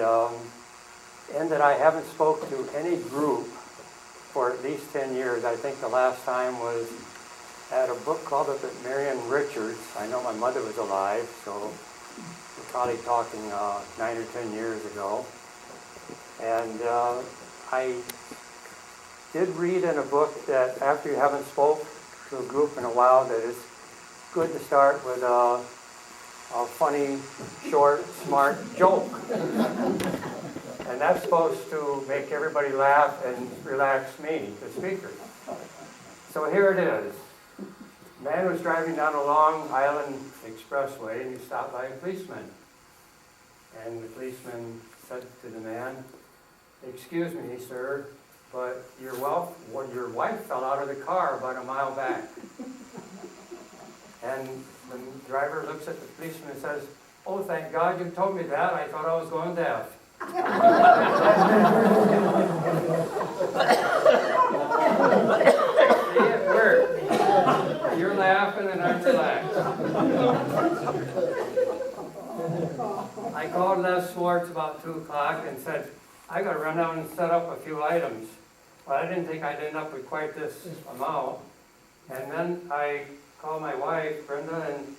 and that I haven't spoke to any group for at least 10 years. I think the last time was at a book club up at Marion Richards. I know my mother was alive, so we're probably talking 9 or 10 years ago. And I did read in a book that after you haven't spoke to a group in a while, that it's good to start with a funny, short, smart joke. And that's supposed to make everybody laugh and relax me, the speaker. So here it is. A man was driving down a Long Island expressway and he stopped by a policeman. And the policeman said to the man, "Excuse me, sir, but your wife fell out of the car about a mile back." And the driver looks at the policeman and says, "Oh, thank God you told me that. I thought I was going deaf." See, it worked. You're laughing and I'm relaxed. I called Les Schwartz about 2 o'clock and said, "I got to run down and set up a few items." Well, I didn't think I'd end up with quite this amount. And then I called my wife, Brenda, and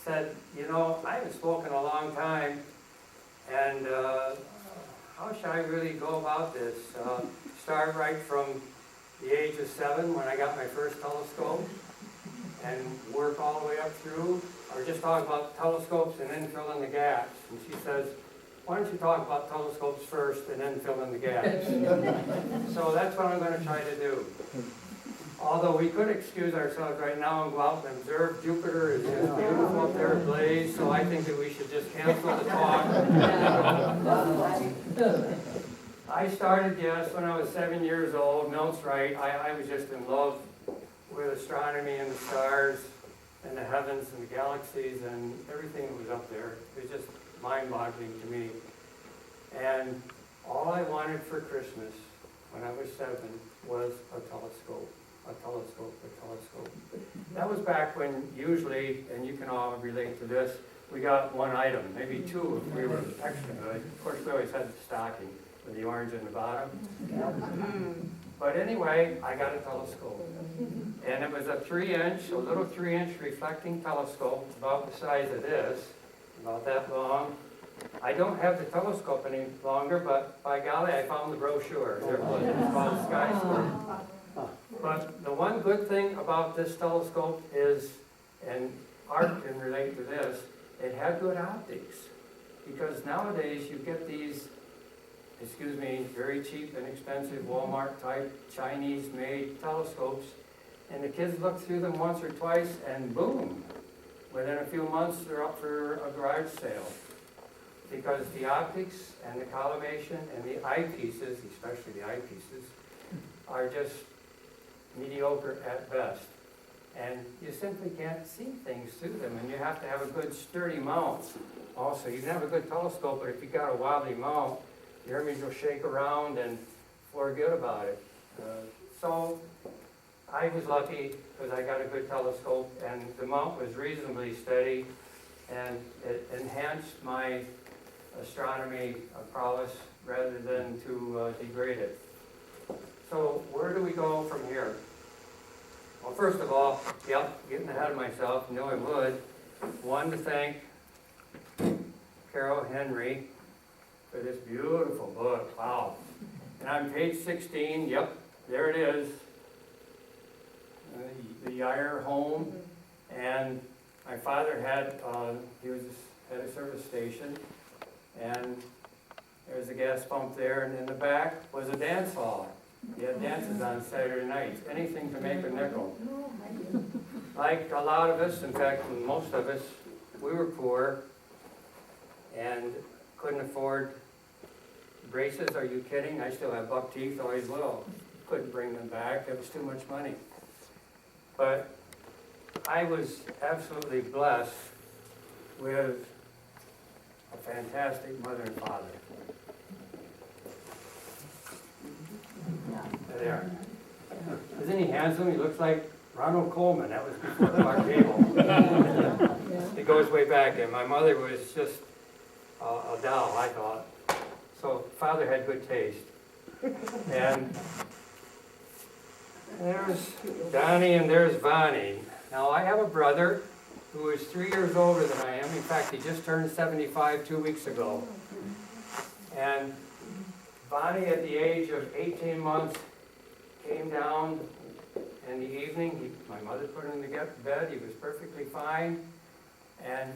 said, "You know, I haven't spoken a long time, and how should I really go about this? Start right from the age of 7 when I got my first telescope and work all the way up through, or just talk about telescopes and then fill in the gaps?" And she says, "Why don't you talk about telescopes first and then fill in the gaps?" So that's what I'm going to try to do. Although we could excuse ourselves right now and go out and observe Jupiter is just beautiful up there ablaze, so I think that we should just cancel the talk. I started, yes, when I was 7 years old. Milt's right. I was just in love with astronomy and the stars and the heavens and the galaxies and everything that was up there. It was just mind-boggling to me. And all I wanted for Christmas when I was 7 was a telescope. A telescope. That was back when usually, and you can all relate to this, we got one item, maybe 2 if we were extra good. Of course, we always had the stocking with the orange in the bottom. But anyway, I got a telescope. And it was a little 3-inch reflecting telescope, about the size of this, about that long. I don't have the telescope any longer, but by golly, I found the brochure. There it was. It was called Skyscope. But the one good thing about this telescope is, and Art can relate to this, it had good optics. Because nowadays you get these, very cheap and expensive Walmart type Chinese made telescopes, and the kids look through them once or twice and boom, within a few months they're up for a garage sale. Because the optics and the collimation and the eyepieces, especially the eyepieces, are just mediocre at best. And you simply can't see things through them, and you have to have a good sturdy mount. Also, you can have a good telescope, but if you've got a wobbly mount, your image will shake around and forget about it. So I was lucky because I got a good telescope, and the mount was reasonably steady, and it enhanced my astronomy prowess rather than to degrade it. So where do we go from here? Well, first of all, getting ahead of myself, knew I would. One, to thank Carol Henry for this beautiful book. Wow. And on page 16, there it is. The Yeier home. And my father had, he was at a service station, and there was a gas pump there, and in the back was a dance hall. He had dances on Saturday nights, anything to make a nickel. Like a lot of us, in fact, most of us, we were poor and couldn't afford braces. Are you kidding? I still have buck teeth, always will. Couldn't bring them back. It was too much money. But I was absolutely blessed with a fantastic mother and father. There they are. Isn't he handsome? He looks like Ronald Coleman. That was before Clark Gable. It goes way back, and my mother was just a doll, I thought. So Father had good taste. And there's Donnie and there's Vonnie. Now I have a brother who is 3 years older than I am. In fact, he just turned 75 2 weeks ago. And Vonnie, at the age of 18 months, came down in the evening. My mother put him to bed. He was perfectly fine. And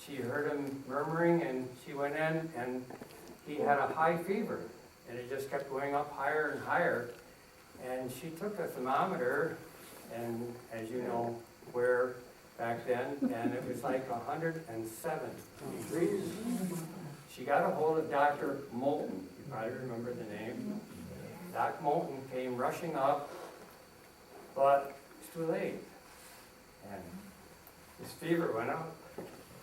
she heard him murmuring, and she went in, and he had a high fever. And it just kept going up higher and higher. And she took a thermometer, and as you know, where back then, and it was like 107 degrees. She got a hold of Dr. Moulton. You probably remember the name. Doc Moulton came rushing up, but it's too late. And his fever went up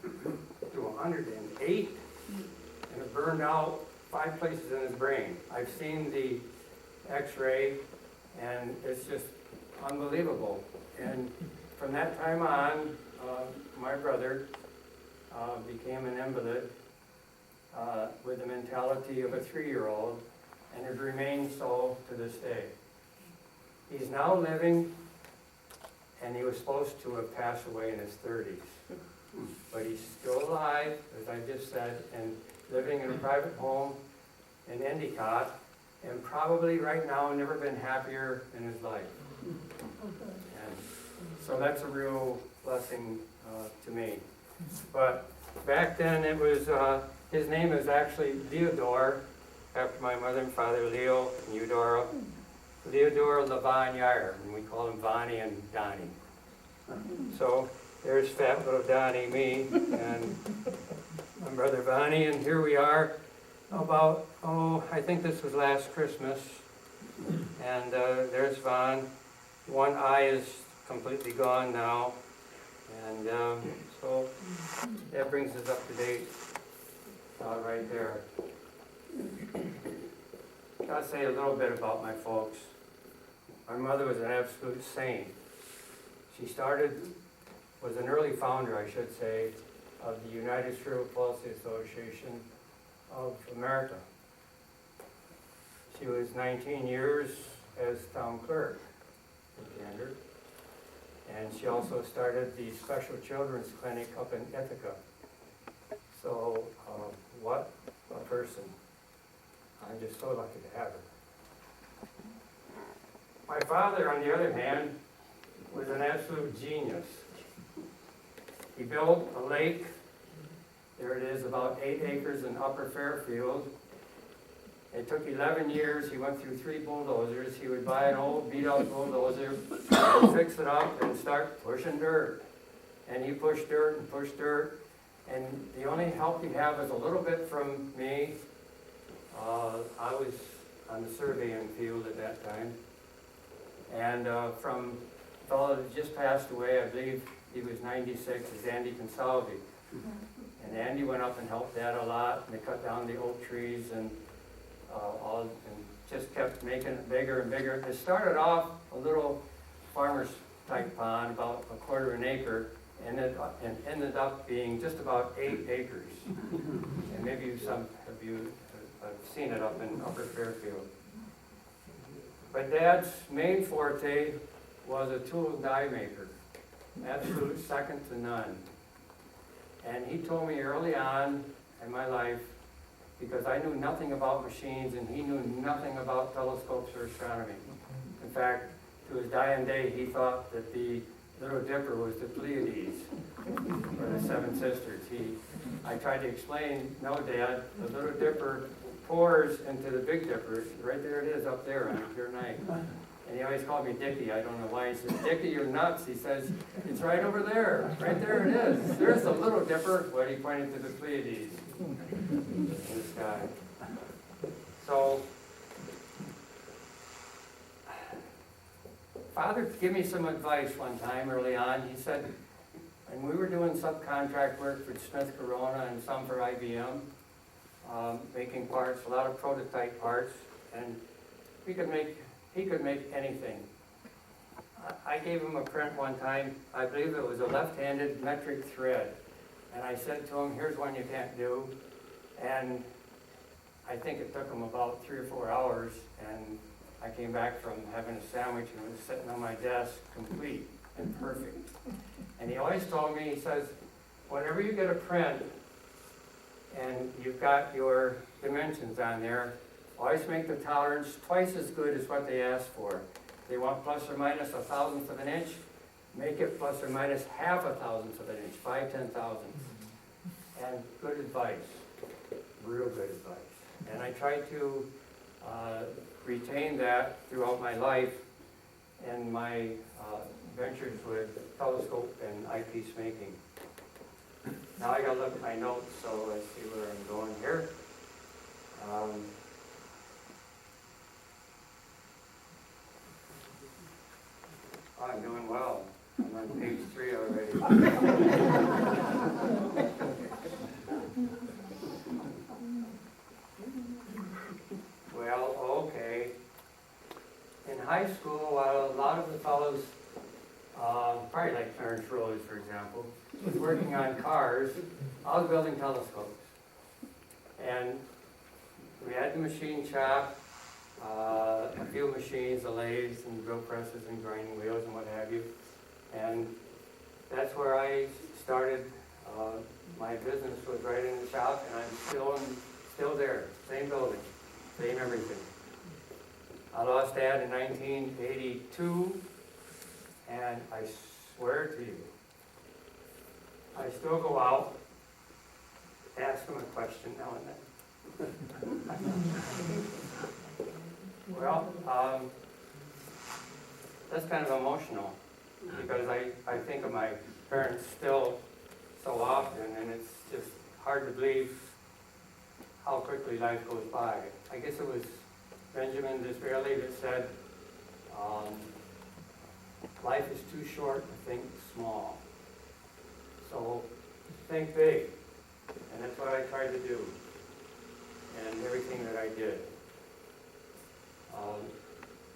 to 108, and it burned out 5 places in his brain. I've seen the x-ray, and it's just unbelievable. And from that time on, my brother became an invalid with the mentality of a 3-year-old, and it remains so to this day. He's now living, and he was supposed to have passed away in his 30s. But he's still alive, as I just said, and living in a private home in Endicott, and probably right now never been happier in his life. And so that's a real blessing to me. But back then it was, his name is actually Theodore, after my mother and father, Leo and Eudora. Theodore Don Yeier, and we call him Vonnie and Donnie. So there's fat little Donnie, me, and my brother Vonnie, and here we are about, I think this was last Christmas, and there's Von. One eye is completely gone now, and so that brings us up to date right there. I'll say a little bit about my folks. My mother was an absolute saint. She was an early founder, I should say, of the United Cerebral Palsy Association of America. She was 19 years as town clerk in Gander, and she also started the Special Children's Clinic up in Ithaca. So, what a person. I'm just so lucky to have her. My father, on the other hand, was an absolute genius. He built a lake. There it is, about 8 acres in Upper Fairfield. It took 11 years. He went through 3 bulldozers. He would buy an old beat-up bulldozer and fix it up and start pushing dirt. And he pushed dirt and pushed dirt. And the only help he had was a little bit from me. I was on the surveying field at that time. And from a fellow that just passed away, I believe he was 96, is Andy Consalvi. And Andy went up and helped Dad a lot, and they cut down the oak trees and just kept making it bigger and bigger. It started off a little farmer's type pond, about 1/4 of an acre, and it ended up being just about 8 acres. And maybe some of you have seen it up in Upper Fairfield. But Dad's main forte was a tool die maker, absolute second to none. And he told me early on in my life, because I knew nothing about machines and he knew nothing about telescopes or astronomy. In fact, to his dying day, he thought that the Little Dipper was the Pleiades, or the 7 Sisters. I tried to explain, no, Dad, the Little Dipper pours into the Big Dipper. Right there it is, up there on a clear night. And he always called me Dickie. I don't know why. He says, Dickie, you're nuts. He says, it's right over there. Right there it is. There's the Little Dipper. But he pointed to the Pleiades in the sky. So, Father gave me some advice one time early on. He said, and we were doing subcontract work for Smith Corona and some for IBM, making parts, a lot of prototype parts, and he could make anything. I gave him a print one time. I believe it was a left-handed metric thread. And I said to him, here's one you can't do. And I think it took him about 3 or 4 hours, and I came back from having a sandwich and it was sitting on my desk, complete and perfect. And he always told me, he says, whenever you get a print and you've got your dimensions on there, always make the tolerance twice as good as what they ask for. They want plus or minus 1/1000th of an inch, make it plus or minus 0.5 of an inch, 5/10,000. And good advice, real good advice. And I try to retain that throughout my life and my ventures with telescope and eyepiece making. Now I gotta look at my notes, so let's see where I'm going here. I'm doing well. I'm on page 3 already. Well, okay. In high school, while a lot of the fellows, probably like Clarence Rose, for example, was working on cars, I was building telescopes. And we had the machine shop, a few machines, the lathes and drill presses and grinding wheels and what have you. And that's where I started. My business was right in the shop, and I'm still there, same building. Same everything. I lost Dad in 1982, and I swear to you, I still go out, ask him a question now and then. Well, that's kind of emotional, because I think of my parents still so often, and it's just hard to believe how quickly life goes by. I guess it was Benjamin Disraeli that said, life is too short to think small. So think big. And that's what I tried to do. And everything that I did.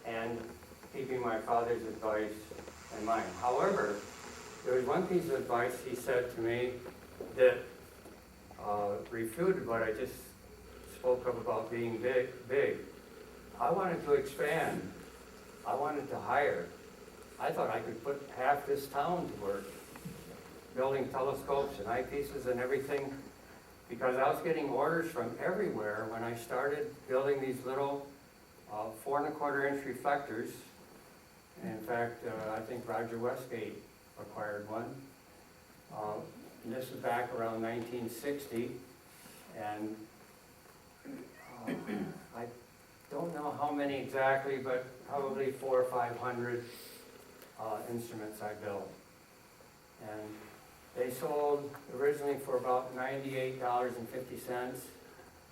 And keeping my father's advice in mind. However, there was one piece of advice he said to me that refuted what I just spoke of about being big. I wanted to expand. I wanted to hire. I thought I could put half this town to work, building telescopes and eyepieces and everything, because I was getting orders from everywhere when I started building these little 4 1/4 inch reflectors. And in fact, I think Roger Westgate acquired one. And this was back around 1960, and I don't know how many exactly, but probably 400 or 500 instruments I built. And they sold originally for about $98.50.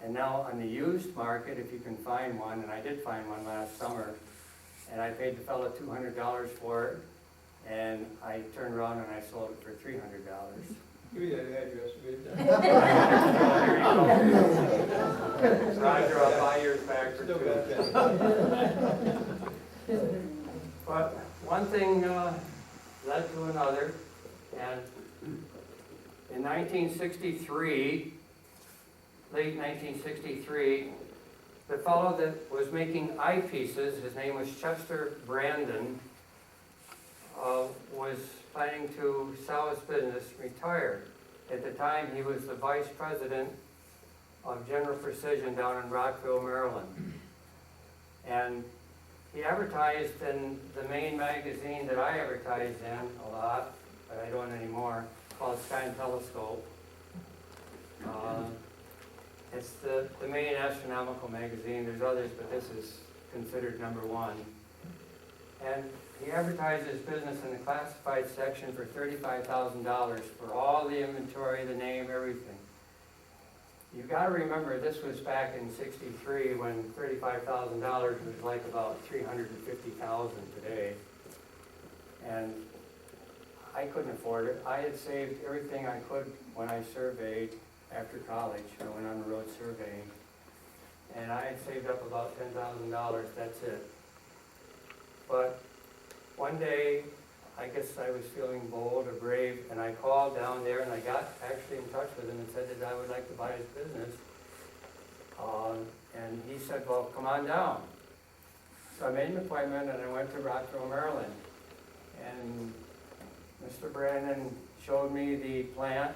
And now on the used market, if you can find one, and I did find one last summer, and I paid the fellow $200 for it, and I turned around and I sold it for $300. Give me that address, please. There you go. Roger, I'll buy yours back for Still $2. got that. But one thing led to another, and in 1963, late 1963, the fellow that was making eyepieces, his name was Chester Brandon, was planning to sell his business, retire. At the time, he was the vice president of General Precision down in Rockville, Maryland. And he advertised in the main magazine that I advertised in a lot, but I don't anymore, called Sky and Telescope. It's the main astronomical magazine. There's others, but this is considered #1. And he advertised his business in the classified section for $35,000 for all the inventory, the name, everything. You've got to remember, this was back in '63 when $35,000 was like about $350,000 today. And I couldn't afford it. I had saved everything I could when I surveyed after college. I went on the road surveying. And I had saved up about $10,000, that's it. But one day, I guess I was feeling bold or brave, and I called down there and I got actually in touch with him and said that I would like to buy his business. And he said, well, come on down. So I made an appointment and I went to Rockville, Maryland. And Mr. Brandon showed me the plant,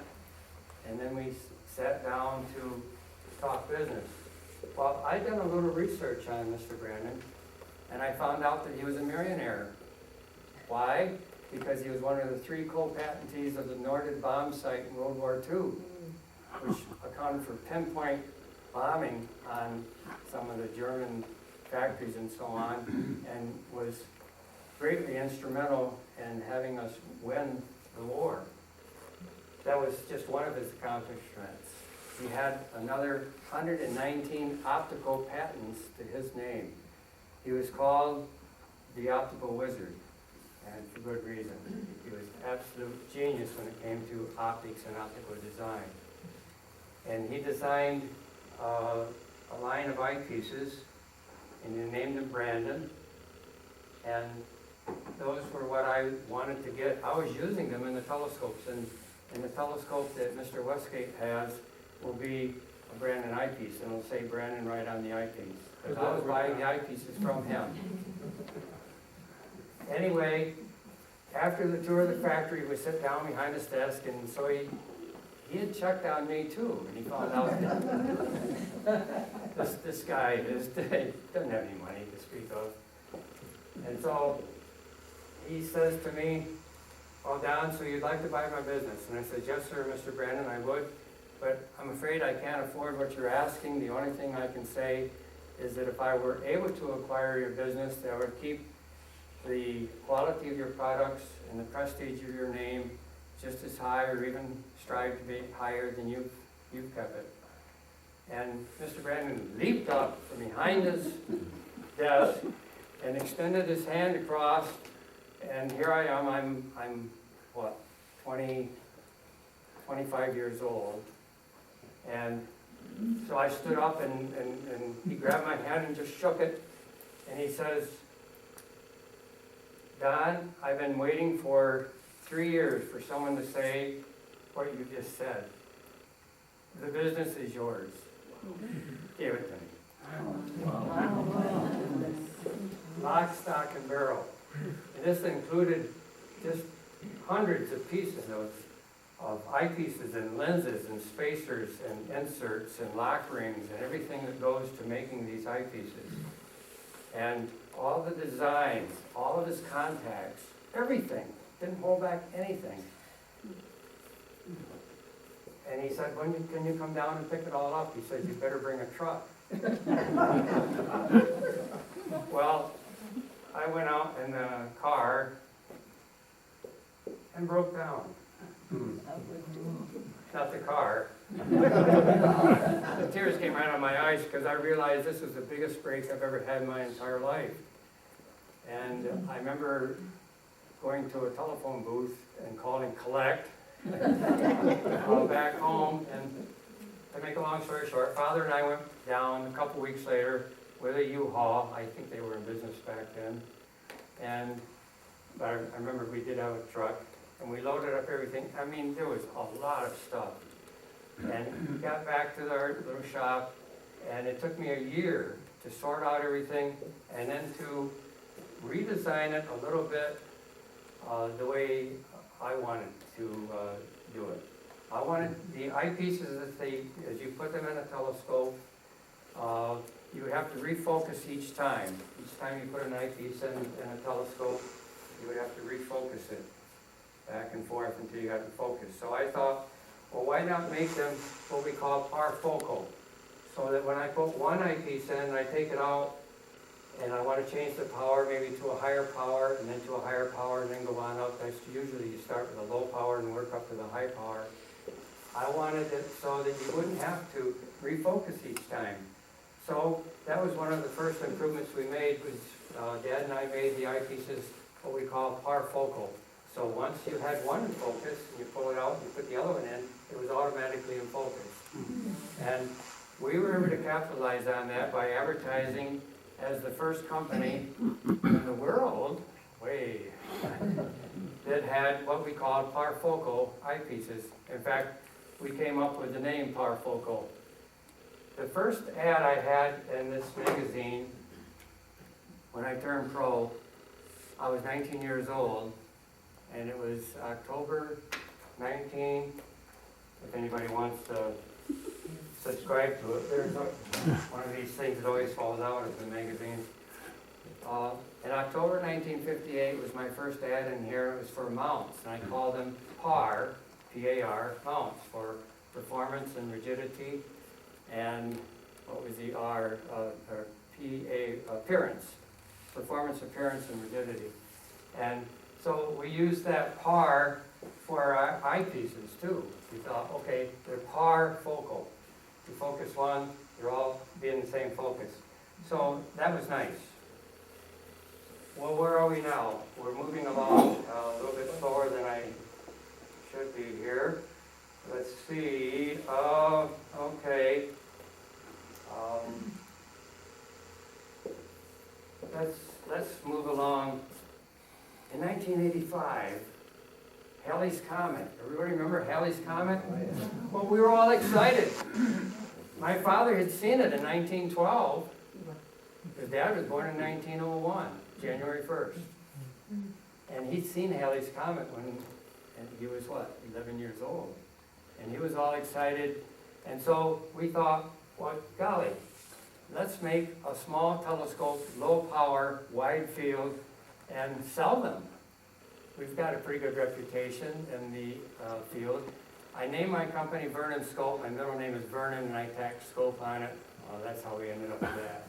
and then we sat down to talk business. Well, I'd done a little research on Mr. Brandon, and I found out that he was a millionaire. Why? Because he was one of the 3 co-patentees of the Norded bomb site in World War II, which accounted for pinpoint bombing on some of the German factories and so on, and was greatly instrumental in having us win the war. That was just one of his accomplishments. He had another 119 optical patents to his name. He was called the Optical Wizard, and for good reason. He was absolute genius when it came to optics and optical design. And he designed a line of eyepieces, and he named them Brandon. And those were what I wanted to get. I was using them in the telescopes, and the telescope that Mr. Westgate has will be a Brandon eyepiece, and it'll say Brandon right on the eyepiece. Because I was buying the eyepieces from him. Anyway, after the tour of the factory, we sit down behind his desk, and so he had checked on me too, and he found out that this guy doesn't have any money to speak of. And so he says to me, well, Don, so you'd like to buy my business? And I said, yes, sir, Mr. Brandon, I would, but I'm afraid I can't afford what you're asking. The only thing I can say is that if I were able to acquire your business, that would keep the quality of your products and the prestige of your name just as high, or even strive to be higher than you've kept it. And Mr. Brandon leaped up from behind his desk and extended his hand across, and here I am, I'm what, 25 years old. And so I stood up, and he grabbed my hand and just shook it, and he says, Don, I've been waiting for 3 years for someone to say what you just said. The business is yours. Give it to me. Lock, stock, and barrel. And this included just hundreds of pieces of eyepieces and lenses and spacers and inserts and lock rings and everything that goes to making these eyepieces. And all the designs, all of his contacts, everything. Didn't hold back anything. And he said, can you come down and pick it all up? He said, you better bring a truck. Well, I went out in the car and broke down. Not the car. The tears came right out of my eyes because I realized this was the biggest break I've ever had in my entire life. And I remember going to a telephone booth and calling collect, back home, and to make a long story short, Father and I went down a couple weeks later with a U-Haul. I think they were in business back then. But I remember we did have a truck, and we loaded up everything. I mean, there was a lot of stuff. And we got back to our little shop, and it took me a year to sort out everything, and then to redesign it a little bit the way I wanted to do it. I wanted the eyepieces, as you put them in a telescope, you would have to refocus each time. Each time you put an eyepiece in a telescope, you would have to refocus it back and forth until you got it focused. So I thought, well, why not make them what we call parfocal? So that when I put one eyepiece in and I take it out, and I want to change the power maybe to a higher power, and then to a higher power, and then go on up. That's usually you start with a low power and work up to the high power. I wanted it so that you wouldn't have to refocus each time. So that was one of the first improvements we made. Was Dad and I made the eyepieces what we call parfocal. So once you had one in focus, and you pull it out, and you put the other one in, it was automatically in focus. And we were able to capitalize on that by advertising as the first company in the world, that had what we called parfocal eyepieces. In fact, we came up with the name parfocal. the first ad I had in this magazine, when I turned pro, I was 19 years old, and it was October 19. If anybody wants to subscribe to it, there's one of these things that always falls out of the magazine. In October 1958 was my first ad in here. It was for mounts, and I called them PAR, P-A-R, mounts, for performance and rigidity, and what was the R, or P-A, appearance, performance, appearance, and rigidity. And so we used that PAR for our eyepieces too. We thought, okay, they're PAR focal. You focus one, you're all being the same focus. So that was nice. Well, where are we now? We're moving along a little bit slower than I should be here. Let's see. Okay. Let's move along. In 1985, Halley's Comet. Everybody remember Halley's Comet? Well, we were all excited. My father had seen it in 1912. His dad was born in 1901, January 1st. And he'd seen Halley's Comet when he was, 11 years old. And he was all excited. And so we thought, well, golly, let's make a small telescope, low power, wide field, and sell them. We've got a pretty good reputation in the field. I named my company Vernon Scope. My middle name is Vernon, and I tacked scope on it. That's how we ended up with that.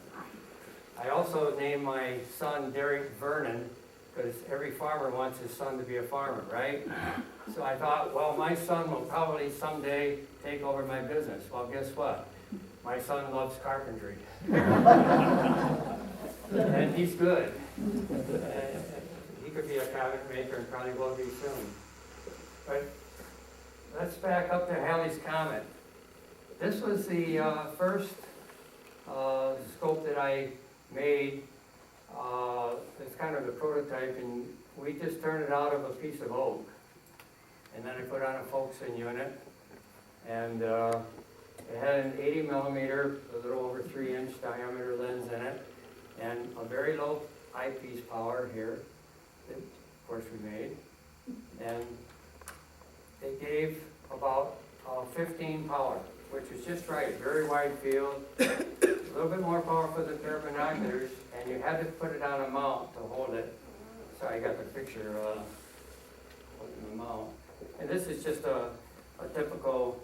I also named my son Derek Vernon, because every farmer wants his son to be a farmer, right? So I thought, well, my son will probably someday take over my business. Well, guess what? My son loves carpentry. And he's good. He could be a cabinet maker and probably will be soon. But let's back up to Halley's Comet. This was the first scope that I made. It's kind of the prototype, and we just turned it out of a piece of oak. And then I put on a Folkson unit, and it had an 80 millimeter, a little over 3-inch diameter lens in it, and a very low eyepiece power here, that of course we made. And it gave about 15 power, which was just right, very wide field, a little bit more power for the pair of binoculars, and you had to put it on a mount to hold it. So I got the picture holding the mount. And this is just a typical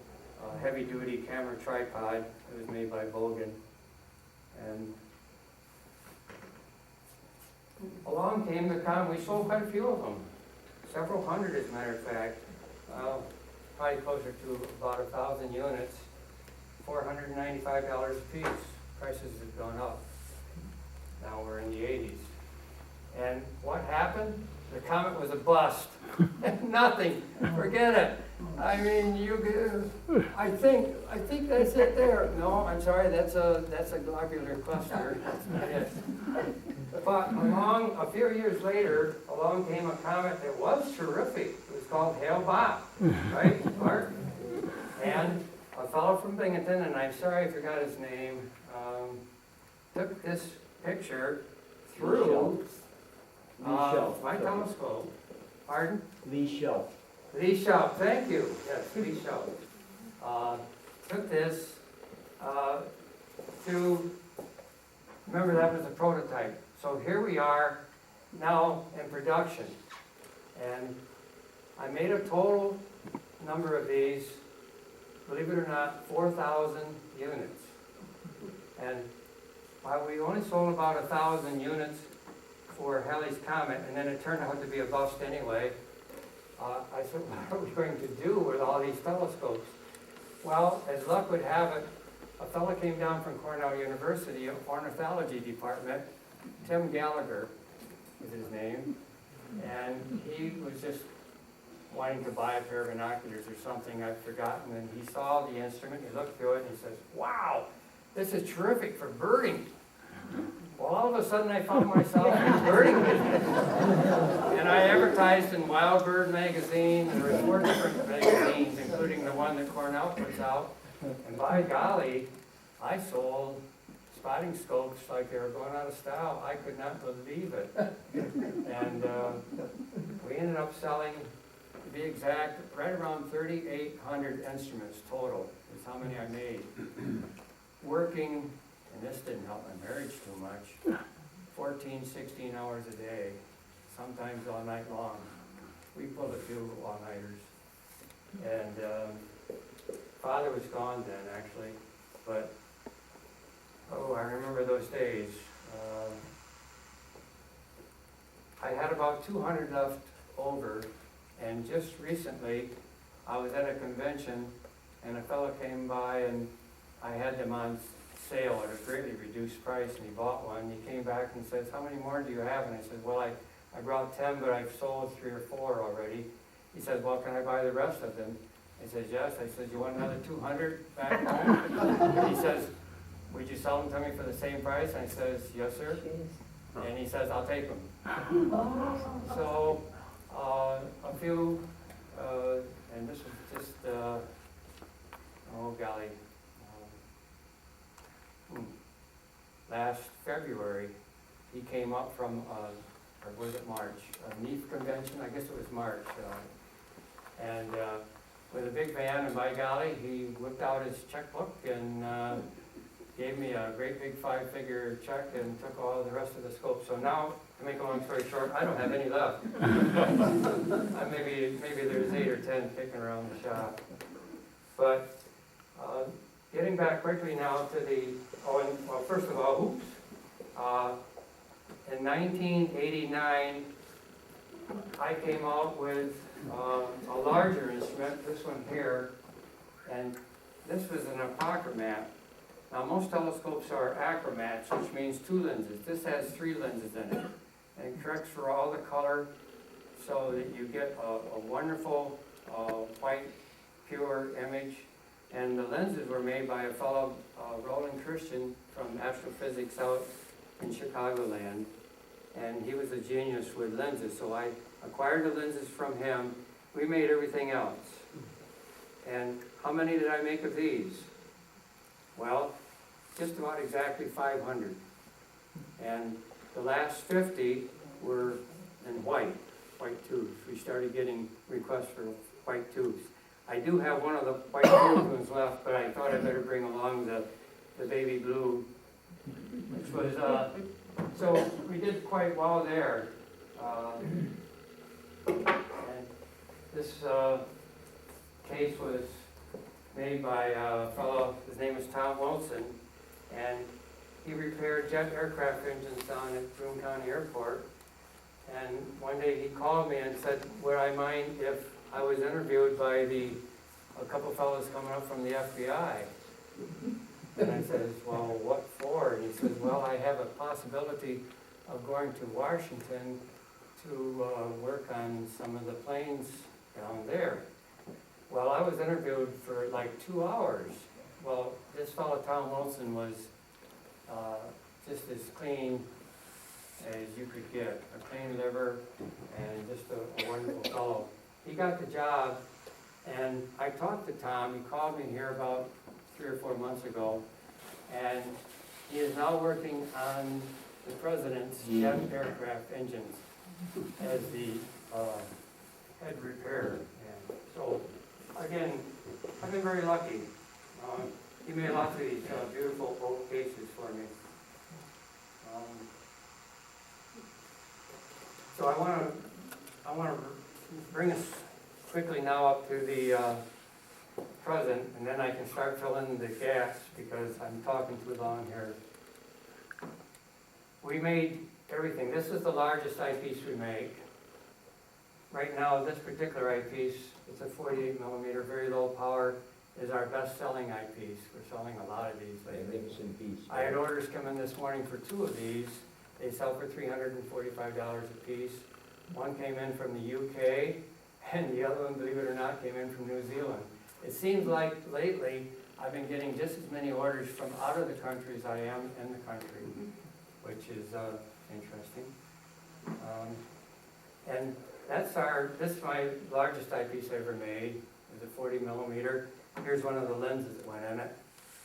heavy-duty camera tripod. It was made by Bogan. And along came the Comet. We sold quite a few of them, several hundred as a matter of fact. Probably closer to about 1,000 units, $495 a piece. Prices have gone up. Now we're in the 80s. And what happened? The Comet was a bust. Nothing. Forget it. I mean, I think that's it there. No, I'm sorry. That's a globular cluster. That's not it. But a few years later, along came a comet that was terrific. It was called Hale-Bopp, right, Mark? And a fellow from Binghamton, and I'm sorry I forgot his name, took this picture through my telescope. Pardon? Lee Shelf. Lee Shelf, thank you. Yes, Lee Shelf. Took this to, remember that was a prototype. So here we are now in production. And I made a total number of these, believe it or not, 4,000 units. And while we only sold about 1,000 units for Halley's Comet, and then it turned out to be a bust anyway, I said, what are we going to do with all these telescopes? Well, as luck would have it, a fellow came down from Cornell University, ornithology department, Tim Gallagher is his name, and he was just wanting to buy a pair of binoculars or something, I've forgotten, and he saw the instrument, he looked through it, and he says, wow, this is terrific for birding. Well, all of a sudden I found myself in the birding business. And I advertised in Wild Bird magazine, and there were 4 different magazines, including the one that Cornell puts out. And by golly, I sold spotting scopes like they were going out of style. I could not believe it. And we ended up selling, to be exact, right around 3,800 instruments total is how many I made. Working, and this didn't help my marriage too much, 14, 16 hours a day, sometimes all night long. We pulled a few all-nighters. And father was gone then, actually, but oh, I remember those days. I had about 200 left over, and just recently, I was at a convention, and a fellow came by, and I had them on sale at a greatly reduced price, and he bought one. He came back and says, "How many more do you have?" And I said, "Well, I brought 10, but I've sold 3 or 4 already." He said, "Well, can I buy the rest of them?" I said, "Yes." I said, "You want another 200 back home?" And he says, "Would you sell them to me for the same price?" And I says, "Yes, sir." And he says, "I'll take them." So, a few, and this was just, oh golly, last February, he came up from, or was it March, a NEAF convention, I guess it was March, and with a big van, and by golly, he whipped out his checkbook and gave me a great big 5-figure check and took all the rest of the scope. So now, to make a long story short, I don't have any left. Maybe there's 8 or 10 kicking around the shop. But getting back quickly now to the, well, first of all, oops. In 1989, I came out with a larger instrument, this one here, and this was an achromat. Now, most telescopes are achromats, which means 2 lenses. This has 3 lenses in it, and it corrects for all the color so that you get a wonderful white, pure image. And the lenses were made by a fellow, Roland Christian, from astrophysics out in Chicagoland, and he was a genius with lenses, so I acquired the lenses from him. We made everything else. And how many did I make of these? Well, just about exactly 500. And the last 50 were in white tubes. We started getting requests for white tubes. I do have one of the white tube ones left, but I thought I'd better bring along the baby blue, which was, so we did quite well there. And this case was made by a fellow, his name is Tom Wilson, and he repaired jet aircraft engines down at Broome County Airport. And one day he called me and said, would I mind if I was interviewed by a couple fellows coming up from the FBI? And I said, well, what for? And he says, well, I have a possibility of going to Washington to work on some of the planes down there. Well, I was interviewed for like 2 hours. Well, this fellow, Tom Wilson, was just as clean as you could get. A clean liver and just a wonderful fellow. He got the job, and I talked to Tom. He called me here about 3 or 4 months ago, and he is now working on the president's jet aircraft engines as the head repairer. And so, again, I've been very lucky. He made lots of these beautiful oak cases for me. So I want to bring us quickly now up to the present, and then I can start filling the gaps because I'm talking too long here. We made everything. This is the largest eyepiece we make. Right now, this particular eyepiece, it's a 48 millimeter, very low power, is our best-selling eyepiece. We're selling a lot of these lately. Magnificent piece. I had orders come in this morning for 2 of these. They sell for $345 a piece. One came in from the UK, and the other one, believe it or not, came in from New Zealand. It seems like lately I've been getting just as many orders from out of the country as I am in the country, which is interesting. And this is my largest eyepiece I ever made. It was a 40 millimeter. Here's one of the lenses that went in it.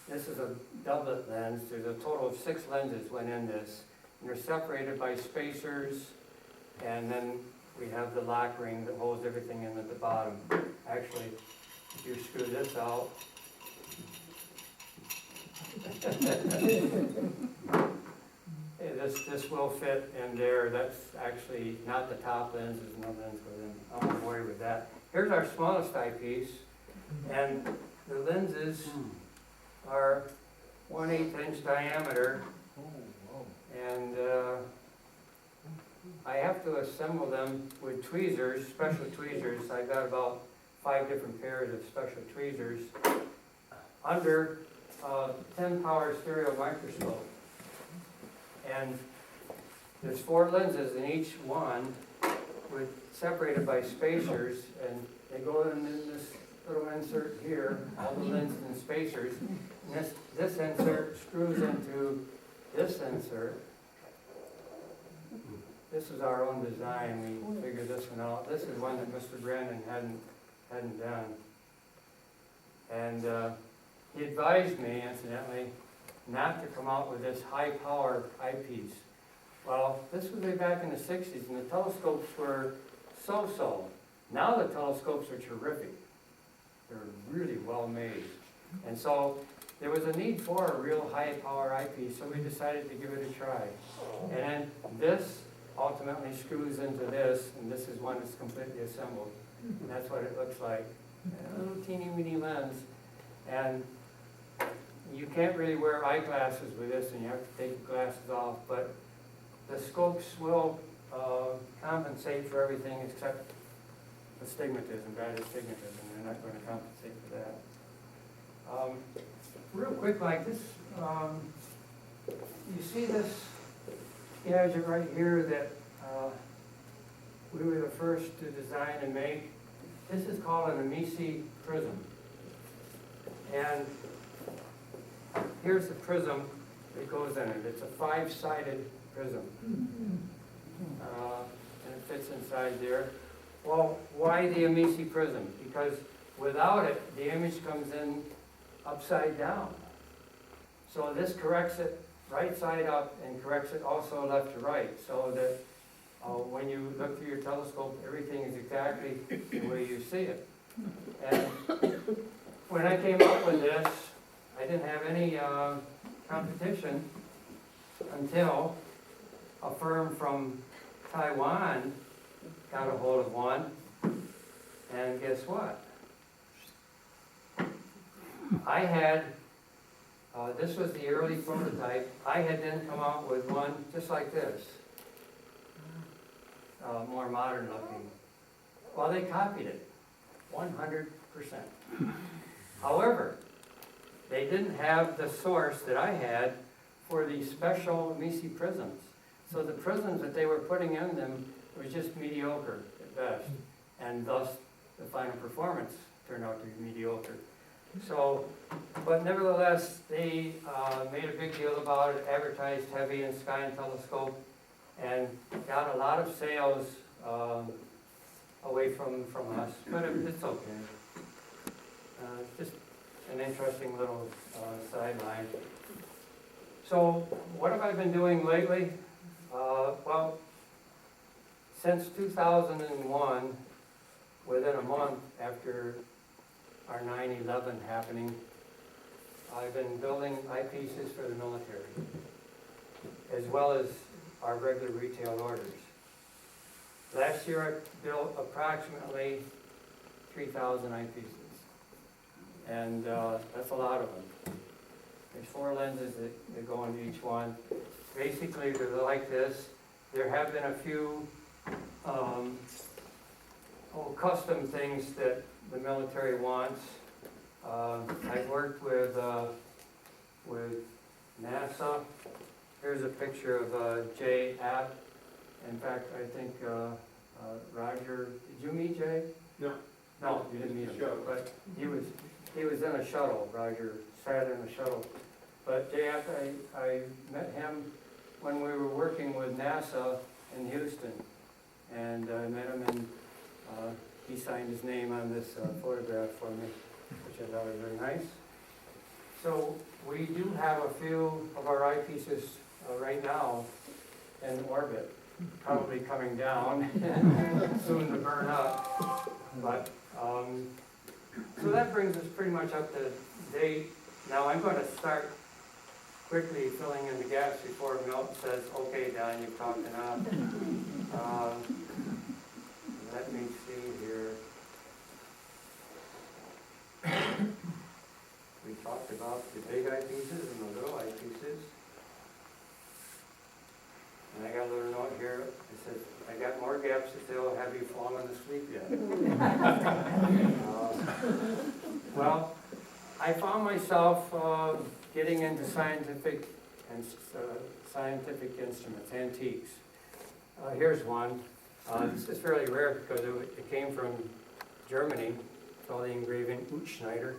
this is a doublet lens. There's a total of 6 lenses went in this. And they're separated by spacers, and then we have the lock ring that holds everything in at the bottom. Actually, if you screw this out, this will fit in there. That's actually not the top lens, there's no lens within. I won't worry with that. Here's our smallest eyepiece, and the lenses are 1/8 inch diameter, and I have to assemble them with tweezers, special tweezers. I've got about 5 different pairs of special tweezers under 10 power stereo microscope. And there's 4 lenses in each one, with separated by spacers, and they go in this little insert here, all the lenses and spacers. And this insert screws into this insert. This is our own design. We figured this one out. This is one that Mr. Brandon hadn't done. And he advised me, incidentally, not to come out with this high-power eyepiece. Well, this was way back in the 60s, and the telescopes were so-so. Now the telescopes are terrific. They're really well made. And so there was a need for a real high-power eyepiece, so we decided to give it a try. And then this ultimately screws into this, and this is one that's completely assembled. And that's what it looks like. A little teeny-weeny lens. And you can't really wear eyeglasses with this, and you have to take the glasses off, but the scopes will compensate for everything except astigmatism, bad astigmatism. They're not going to compensate for that. Real quick, like this, you see this gadget right here that we were the first to design and make. This is called an Amici prism. And here's the prism that goes in it. It's a 5-sided prism. And it fits inside there. Well, why the Amici prism? Because without it, the image comes in upside down. So this corrects it right side up and corrects it also left to right, so that when you look through your telescope, everything is exactly the way you see it. And when I came up with this, I didn't have any competition until a firm from Taiwan got a hold of one, and guess what? I had, this was the early prototype, I had then come out with one just like this, more modern looking. Well, they copied it, 100%. However, they didn't have the source that I had for these special Amici prisms. So the prisms that they were putting in them was just mediocre at best, and thus the final performance turned out to be mediocre. So, but nevertheless, they made a big deal about it, advertised heavy in Sky and Telescope, and got a lot of sales away from us, but it's okay. Just an interesting little sideline. So, what have I been doing lately? Well, since 2001, within a month after our 9/11 happening, I've been building eyepieces for the military, as well as our regular retail orders. Last year I built approximately 3,000 eyepieces, and that's a lot of them. There's 4 lenses that go into each one. Basically, they're like this. There have been a few custom things that the military wants. I've worked with NASA. Here's a picture of Jay App. In fact, I think Roger, did you meet Jay? No. No, you didn't meet him, Shuttle. but he was in a shuttle. Roger sat in a shuttle. But Jay App, I met him when we were working with NASA in Houston, and I met him, and he signed his name on this photograph for me, which I thought was very nice. So we do have a few of our eyepieces right now in orbit, probably coming down, soon to burn up. But, so that brings us pretty much up to date. Now I'm going to start quickly filling in the gaps before Milt says, okay, Don, you've talked enough. Let me see here. We talked about the big eyepieces and the little eyepieces. And I got a little note here. It says, I got more gaps to fill. Have you fallen asleep yet? Well, I found myself getting into scientific instruments, antiques. Here's one. This is fairly rare because it came from Germany. It's all the engraving Utschneider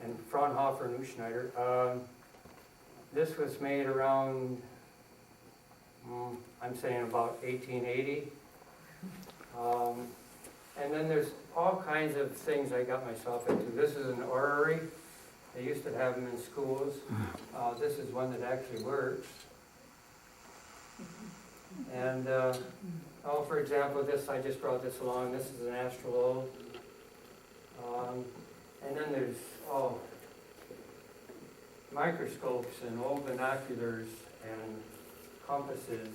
and Fraunhofer and Utschneider. This was made around, I'm saying about 1880. And then there's all kinds of things I got myself into. This is an orrery. They used to have them in schools. This is one that actually works. And, for example, I just brought this along. This is an astrolabe. And then there's, microscopes and old binoculars and compasses,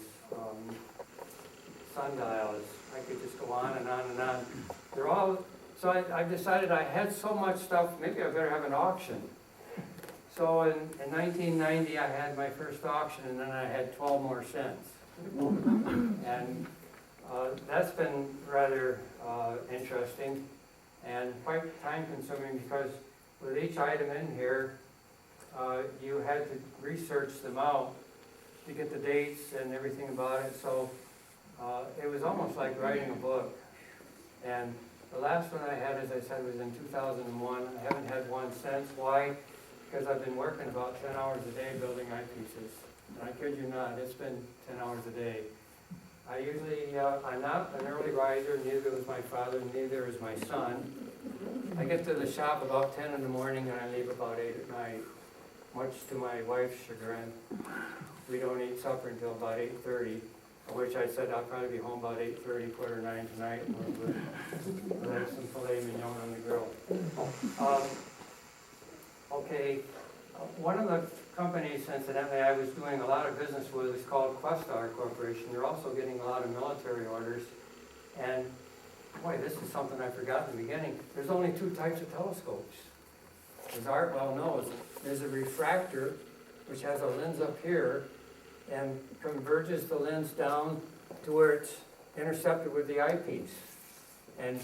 sundials. I could just go on and on and on. They're all, so I decided I had so much stuff, maybe I better have an auction. So in 1990, I had my first auction, and then I had 12 more cents. And that's been rather interesting and quite time-consuming, because with each item in here, you had to research them out to get the dates and everything about it. So it was almost like writing a book. And the last one I had, as I said, was in 2001. I haven't had one since. Why? Because I've been working about 10 hours a day building eyepieces. And I kid you not, it's been 10 hours a day. I usually, I'm not an early riser, neither was my father, neither is my son. I get to the shop about 10 in the morning and I leave about 8 at night, much to my wife's chagrin. We don't eat supper until about 8:30, which I said I'll probably be home about 8:30, 8:45 tonight. We'll have some filet mignon on the grill. Okay, one of the companies, incidentally, I was doing a lot of business with is called Questar Corporation. They're also getting a lot of military orders. And boy, this is something I forgot in the beginning. There's only two types of telescopes. As Art well knows, there's a refractor, which has a lens up here and converges the lens down to where it's intercepted with the eyepiece. And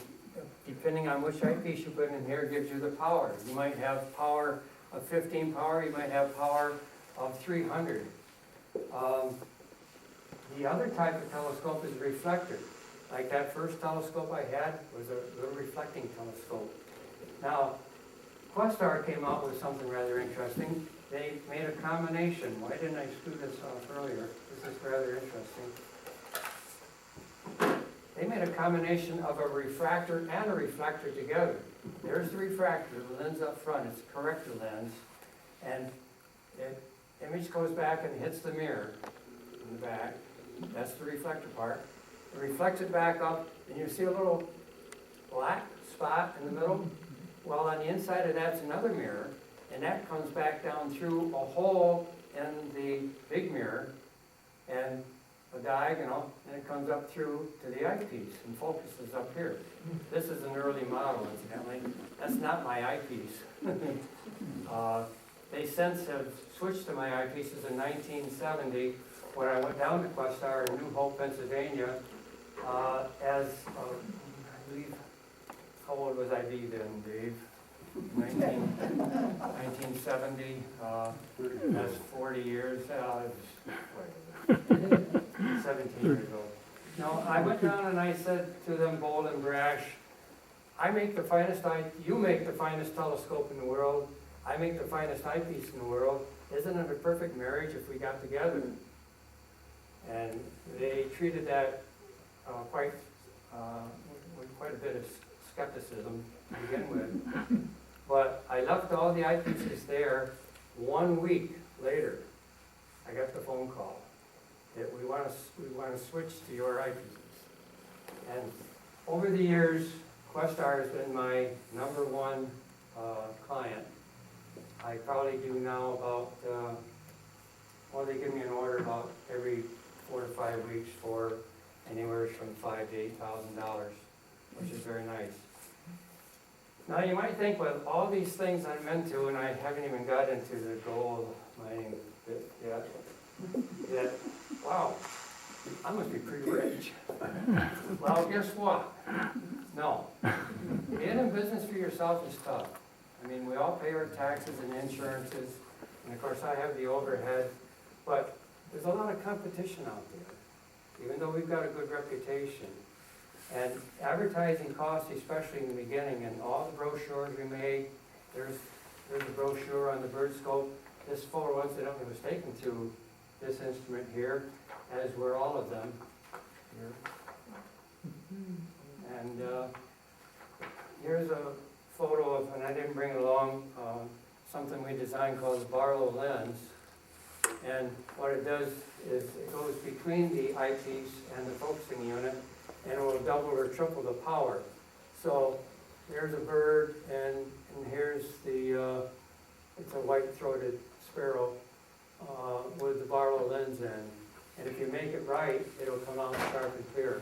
depending on which eyepiece you put in here, gives you the power. You might have power of 15 power, you might have power of 300. The other type of telescope is reflector. Like that first telescope I had was a little reflecting telescope. Now, Questar came out with something rather interesting. They made a combination. Why didn't I screw this off earlier? This is rather interesting. They made a combination of a refractor and a reflector together. There's the refractor, the lens up front, it's a corrector lens, and the image goes back and hits the mirror in the back. That's the reflector part. It reflects it back up, and you see a little black spot in the middle. Well, on the inside of that's another mirror, and that comes back down through a hole in the big mirror, and a diagonal, and it comes up through to the eyepiece and focuses up here. This is an early model, incidentally. That's not my eyepiece. They since have switched to my eyepieces in 1970 when I went down to Questar in New Hope, Pennsylvania, I believe, how old was I be then, Dave? 1970, that's 40 years, 17 years old. Now, I went down and I said to them, bold and brash, you make the finest telescope in the world, I make the finest eyepiece in the world. Isn't it a perfect marriage if we got together? And they treated that with quite a bit of skepticism to begin with. But I left all the eyepieces there. 1 week later, I got the phone call that we want to switch to your eyepieces. And over the years, Questar has been my #1 client. I probably do now about, well, they give me an order about every 4 to 5 weeks for anywhere from $5,000 to $8,000, which is very nice. Now, you might think with all these things I'm into, and I haven't even got into the gold mining bit yet, wow, I must be pretty rich. Well, guess what? No. Being in business for yourself is tough. I mean, we all pay our taxes and insurances, and of course I have the overhead, but there's a lot of competition out there, even though we've got a good reputation. And advertising costs, especially in the beginning, and all the brochures we made, there's a brochure on the bird scope. This photo incidentally was taken to this instrument here, as were all of them here. And here's a photo of, and I didn't bring it along, something we designed called the Barlow lens. And what it does is it goes between the eyepiece and the focusing unit, and it will double or triple the power. So there's a bird, and here's the, it's a white-throated sparrow with the Barlow lens in. And if you make it right, it'll come out sharp and clear.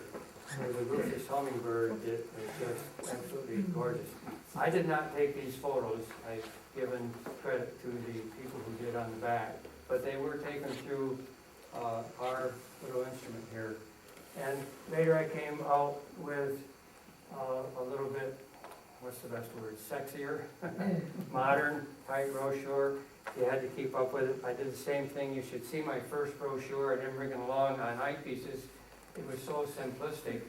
There's a rufous hummingbird that is just absolutely gorgeous. I did not take these photos. I've given credit to the people who did on the back, but they were taken through our little instrument here. And later I came out with a little bit, what's the best word, sexier, modern type brochure. You had to keep up with it. I did the same thing. You should see my first brochure. I didn't bring it along on eyepieces. It was so simplistic.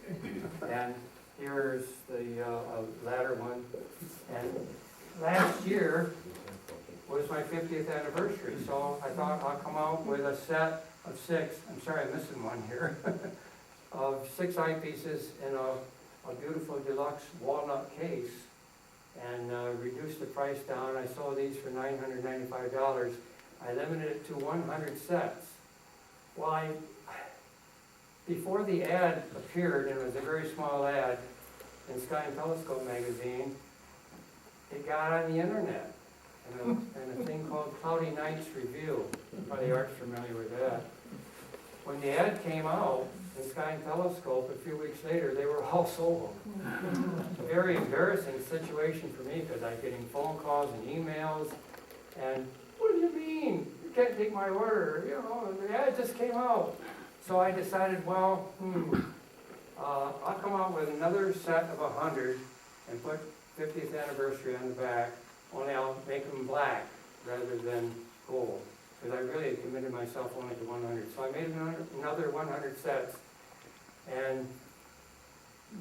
And here's the latter one. And last year was my 50th anniversary, so I thought I'll come out with a set of 6. I'm sorry, I'm missing one here. Of 6 eyepieces in a beautiful deluxe walnut case, and reduced the price down. I sold these for $995. I limited it to 100 sets. Well, before the ad appeared, and it was a very small ad in Sky and Telescope magazine, it got on the internet, and a thing called Cloudy Nights Review. Probably aren't familiar with that. When the ad came out in Sky and Telescope, a few weeks later, they were all sold. A very embarrassing situation for me, because I'm getting phone calls and emails, and what do you mean? You can't take my order, you know, the ad just came out. So I decided, well, I'll come out with another set of 100 and put 50th anniversary on the back, only I'll make them black rather than gold, because I really had committed myself only to 100. So I made another 100 sets, and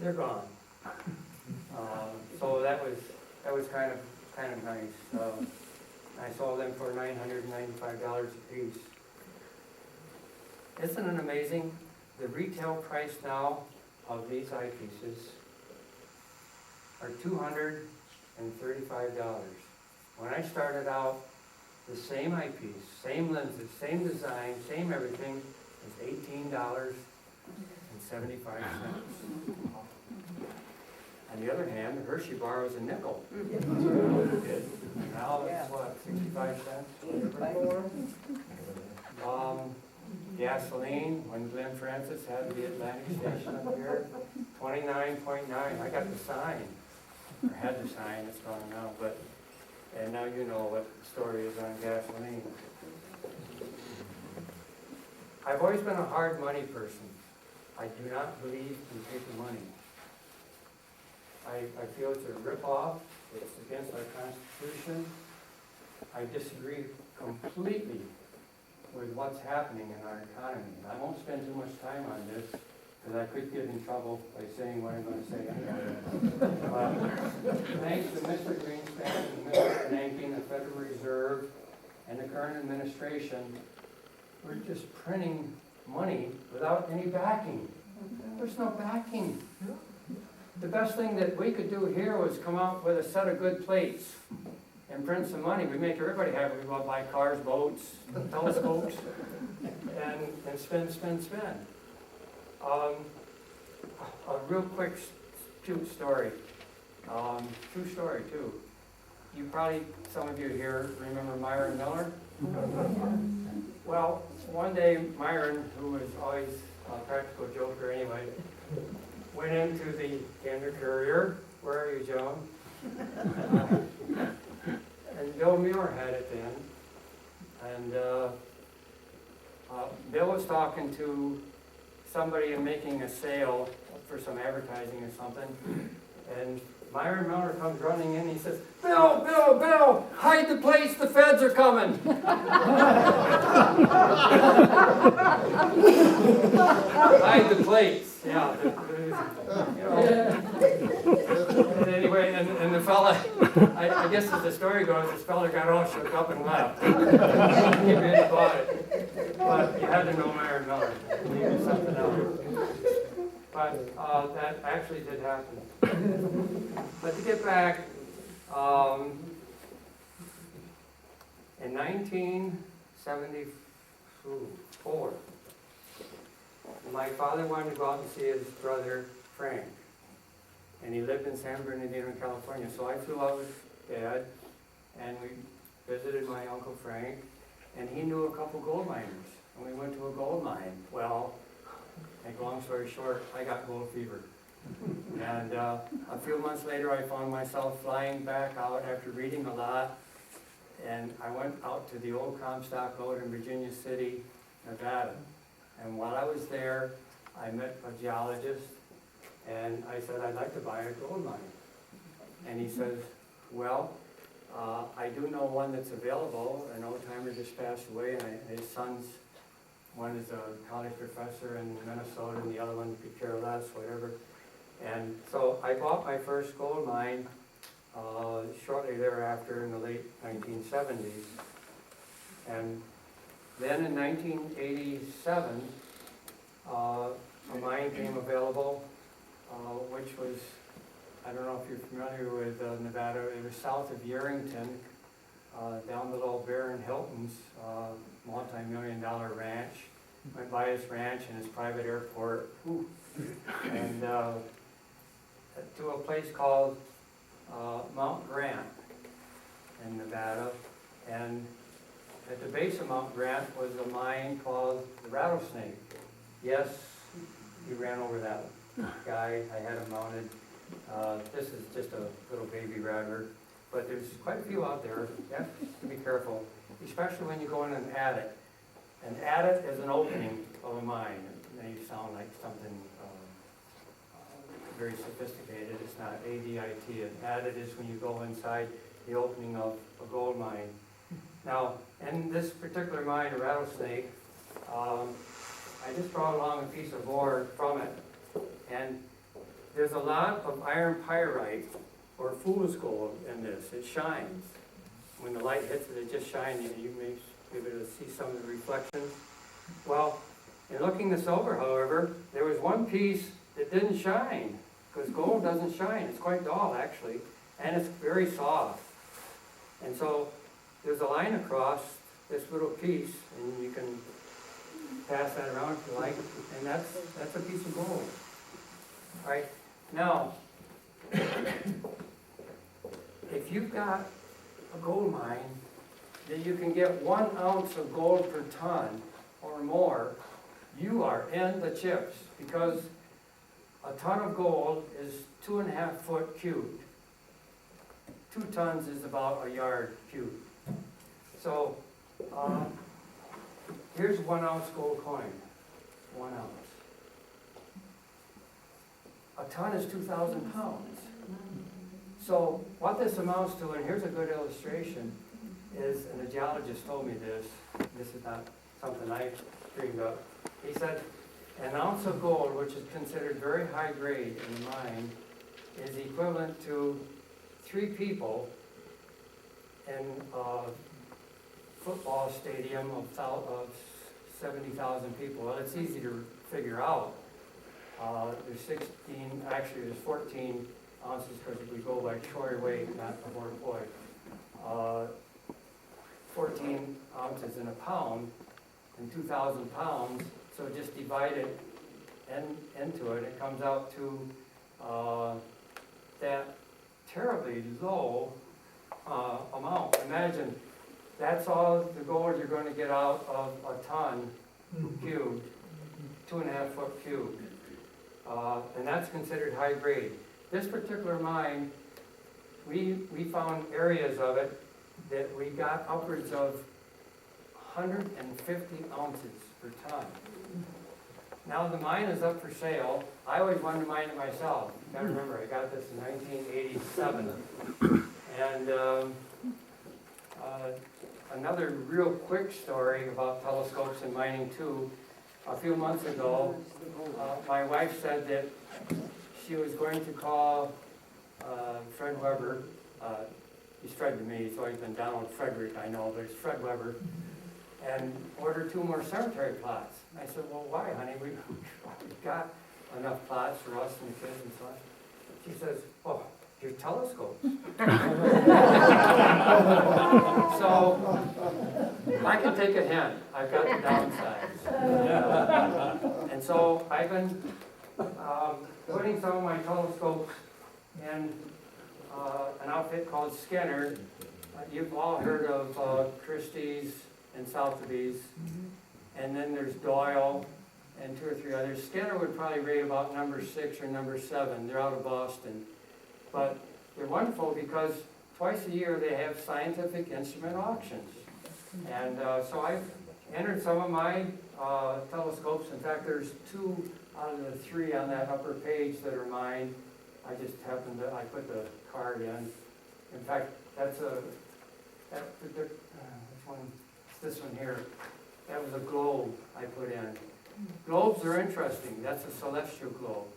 they're gone. So that was kind of nice. I sold them for $995 a piece. Isn't it amazing? The retail price now of these eyepieces are $235. When I started out, the same eyepiece, same lenses, same design, same everything, was $18.75. On the other hand, the Hershey bar was a nickel. Now it's what, 65 cents? Gasoline, when Glenn Francis had the Atlantic station up here, 29.9. I got the sign, or had the sign, it's gone now, but, and now you know what the story is on gasoline. I've always been a hard money person. I do not believe in paper money. I feel it's a rip-off, it's against our Constitution. I disagree completely with what's happening in our economy. I won't spend too much time on this, because I could get in trouble by saying what I'm going to say anyway. Thanks to Mr. Greenspan and Mr. Bernanke, the Federal Reserve, and the current administration, we're just printing money without any backing. There's no backing. the best thing that we could do here was come out with a set of good plates and print some money. We make everybody happy. We go out buy cars, boats, telescopes, and spend. A real quick, cute story. True story, too. You probably, some of you here remember Myron Miller? Well, one day Myron, who was always a practical joker anyway, went into the Gander Courier. Where are you, Joan? And Bill Muir had it then. And Bill was talking to somebody and making a sale for some advertising or something. And Myron Miller comes running in, he says, Bill, hide the plates, the feds are coming. Hide the plates, yeah. And anyway, and the fella, I guess as the story goes, this fella got all shook up and left. He really bought it. But you had to know Myron Miller. He knew something else. But that actually did happen. But to get back, in 1974, my father wanted to go out and see his brother Frank. And he lived in San Bernardino, California. So I flew out with Dad, and we visited my Uncle Frank, and he knew a couple gold miners. And we went to a gold mine. Well, make a long story short, I got gold fever. And a few months later, I found myself flying back out after reading a lot. And I went out to the old Comstock Road in Virginia City, Nevada. And while I was there, I met a geologist. And I said, I'd like to buy a gold mine. And he says, well, I do know one that's available. An old-timer just passed away, and his son's, one is a college professor in Minnesota, and the other one could care less, whatever. And so I bought my first gold mine shortly thereafter in the late 1970s. And then in 1987, a mine came available, which was, I don't know if you're familiar with Nevada, it was south of Yerington, down below Baron Hilton's multi-million-dollar ranch. Went by his ranch and his private airport, and to a place called Mount Grant in Nevada. And at the base of Mount Grant was a mine called the Rattlesnake. Yes, he ran over that guy. I had him mounted. This is just a little baby rattler, but there's quite a few out there. You have to be careful, especially when you go in and adit. An adit is an opening of a mine. It may sound like something very sophisticated. It's not A-D-I-T. An adit is when you go inside the opening of a gold mine. Now, in this particular mine, a Rattlesnake, I just brought along a piece of ore from it. And there's a lot of iron pyrite, or fool's gold, in this. It shines. When the light hits it, it just shines. You may be able to see some of the reflections. Well, in looking this over, however, there was one piece that didn't shine, because gold doesn't shine. It's quite dull, actually, and it's very soft. And so there's a line across this little piece, and you can pass that around if you like, and that's a piece of gold. All right, now, if you've got a gold mine, that you can get 1 ounce of gold per ton or more, you are in the chips, because a ton of gold is 2.5 foot cubed. 2 tons is about a yard cubed. So here's 1 ounce gold coin, 1 ounce. A ton is 2,000 pounds. So what this amounts to, and here's a good illustration, is, and the geologist told me this is not something I dreamed up. He said, an ounce of gold, which is considered very high grade in the mine, is equivalent to 3 people in a football stadium of 70,000 people. Well, it's easy to figure out. There's 16, actually there's 14 ounces because we go by troy weight, not the whole poi. 14 ounces in a pound and 2,000 pounds, so just divide it into it, it comes out to that terribly low amount. Imagine, that's all the gold you're going to get out of a ton cubed, 2.5 foot cubed. And that's considered high grade. This particular mine, we found areas of it that we got upwards of 150 ounces per ton. Now the mine is up for sale. I always wanted to mine it myself. You gotta remember, I got this in 1987. And another real quick story about telescopes and mining too. A few months ago, my wife said that she was going to call Fred Weber. He's Fred to me, he's always been Donald Frederick, I know, but it's Fred Weber, and order 2 more cemetery plots. I said, well, why, honey? We've got enough plots for us and the kids and so on. She says, oh, your telescopes. So, I can take a hint. I've got the downsides. And so, I've been putting some of my telescopes in an outfit called Skinner. You've all heard of Christie's and Sotheby's. And then there's Doyle and 2 or 3 others. Skinner would probably rate about number 6 or number 7. They're out of Boston. But they're wonderful because twice a year they have scientific instrument auctions. And so I've entered some of my telescopes. In fact, there's 2 out of the 3 on that upper page that are mine. I just happened to, I put the card in. In fact, that's which one? It's this one here. That was a globe I put in. Globes are interesting. That's a celestial globe.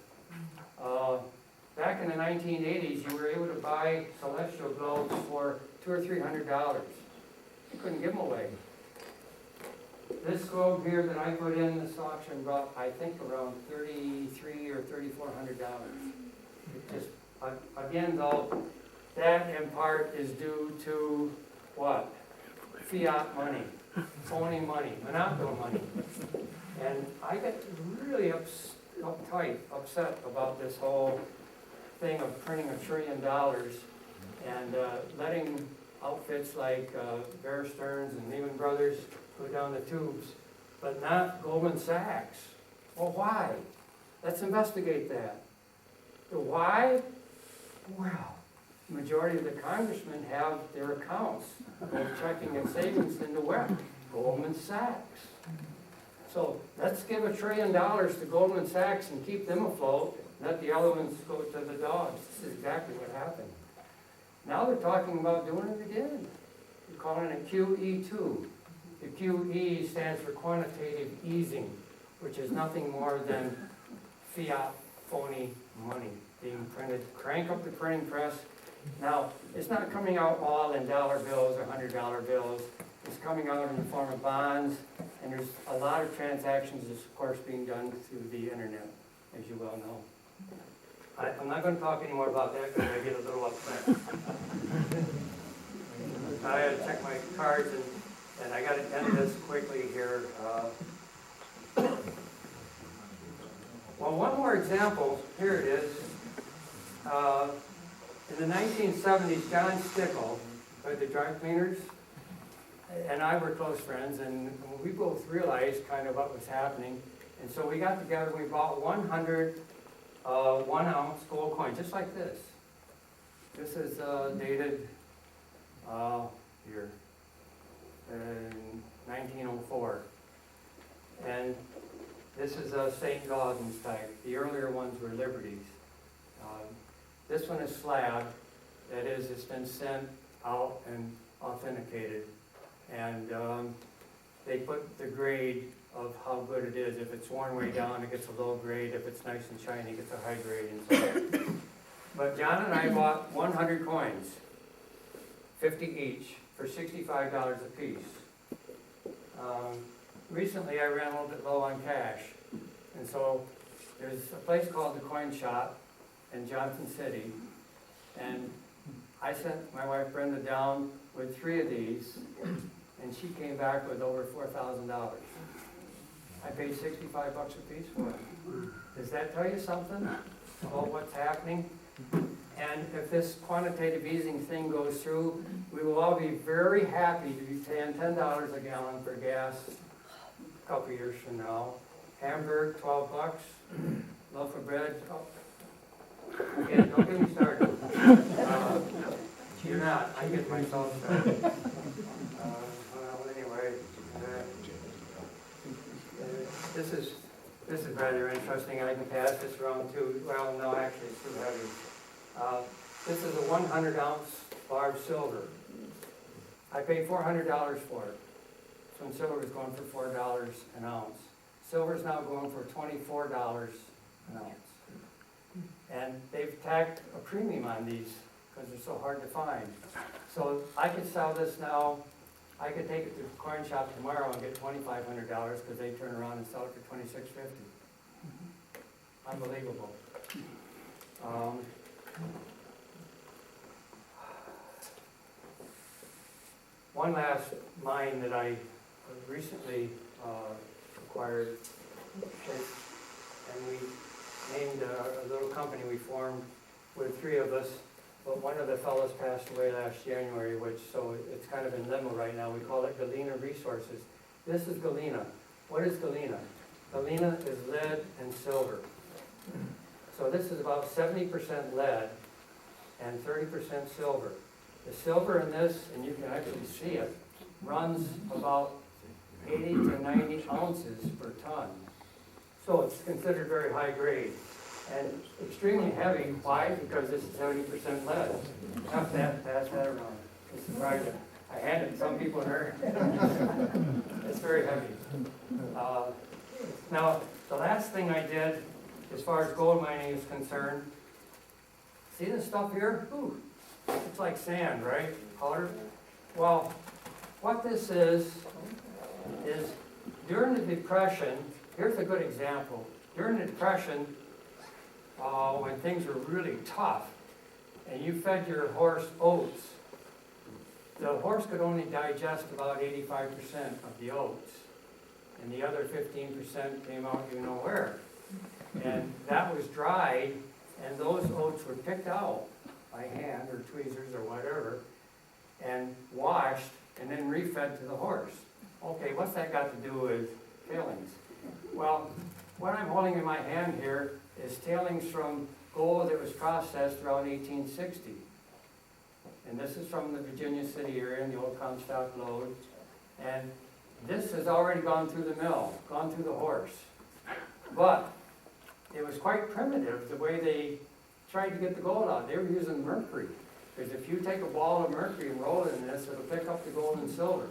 Back in the 1980s, you were able to buy celestial globes for $200 or $300. You couldn't give them away. This globe here that I put in this auction brought, I think, around $3,300 or $3,400. Just again, though, that in part is due to what? Fiat money, phony money, monopoly money. And I get really upset about this whole thing of printing $1 trillion and letting outfits like Bear Stearns and Lehman Brothers go down the tubes, but not Goldman Sachs. Well, why? Let's investigate that. The why? Well, the majority of the congressmen have their accounts of checking and savings into where? Goldman Sachs. So let's give $1 trillion to Goldman Sachs and keep them afloat. Let the other ones go to the dogs. This is exactly what happened. Now they're talking about doing it again. They're calling it QE2. The QE stands for quantitative easing, which is nothing more than fiat phony money being printed. Crank up the printing press. Now, it's not coming out all in dollar bills or $100 bills. It's coming out in the form of bonds, and there's a lot of transactions, of course, being done through the internet, as you well know. I'm not going to talk anymore about that because I get a little upset. I had to check my cards, and I got to end this quickly here. Well, one more example. Here it is. In the 1970s, John Stickle, the dry cleaners, and I were close friends, and we both realized kind of what was happening. And so we got together and we bought 100 1-ounce gold coins, just like this. This is dated here in 1904. And this is a St. Gaudens type. The earlier ones were Liberties. This one is slab. That is, it's been sent out and authenticated. And they put the grade of how good it is. If it's worn way down, it gets a low grade. If it's nice and shiny, it gets a high grade. And so on. But John and I bought 100 coins, 50 each, for $65 a piece. Recently, I ran a little bit low on cash. And so there's a place called the Coin Shop in Johnson City, and I sent my wife Brenda down with 3 of these, and she came back with over $4,000. I paid 65 bucks a piece for it. Does that tell you something about what's happening? And if this quantitative easing thing goes through, we will all be very happy to be paying $10 a gallon for gas a couple years from now. Hamburg, 12 bucks. Loaf of bread. Oh. Okay, don't get me started. You're not. I get myself started. Well, anyway, this is rather interesting. I can pass this around too. Well, no, actually, it's too heavy. This is a 100-ounce bar of silver. I paid $400 for it. So when silver was going for $4 an ounce. Silver's now going for $24 an ounce. And they've tacked a premium on these because they're so hard to find. So I could sell this now. I could take it to the coin shop tomorrow and get $2,500 because they turn around and sell it for $2,650. Unbelievable. One last mine that I recently acquired, and we named a little company we formed with 3 of us, but one of the fellows passed away last January, so it's kind of in limbo right now. We call it Galena Resources. This is Galena. What is Galena? Galena is lead and silver. So this is about 70% lead and 30% silver. The silver in this, and you can actually see it, runs about 80 to 90 ounces per ton. So it's considered very high grade and extremely heavy. Why? Because this is 70% lead. Tough to pass that around. It's surprising. I had it, some people heard. It's very heavy. Now, the last thing I did, as far as gold mining is concerned, see this stuff here? Ooh, it's like sand, right? Color. Well, what this is during the Depression, here's a good example. During the Depression, when things were really tough, and you fed your horse oats, the horse could only digest about 85% of the oats, and the other 15% came out you know where. And that was dried, and those oats were picked out by hand or tweezers or whatever, and washed, and then refed to the horse. Okay, what's that got to do with tailings? Well, what I'm holding in my hand here is tailings from gold that was processed around 1860. And this is from the Virginia City area in the old Comstock Lode. And this has already gone through the mill, gone through the horse. But it was quite primitive the way they tried to get the gold out. They were using mercury. Because if you take a ball of mercury and roll it in this, it'll pick up the gold and silver.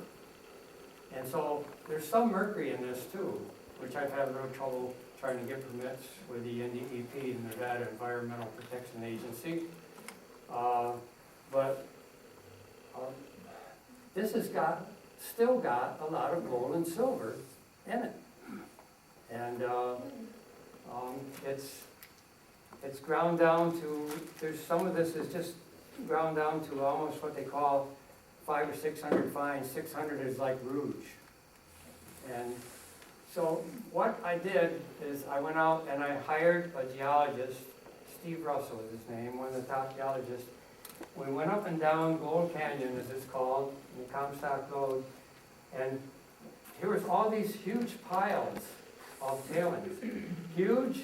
And so there's some mercury in this too, which I've had a little trouble trying to get permits with the NDEP, the Nevada Environmental Protection Agency. But this has still got a lot of gold and silver in it. And it's ground down to, some of this is just ground down to almost what they call 500 or 600 fines. 600 is like rouge. And so what I did is I went out and I hired a geologist, Steve Russell is his name, one of the top geologists. We went up and down Gold Canyon, as it's called, in the Comstock Lode, and here was all these huge piles of tailings. Huge.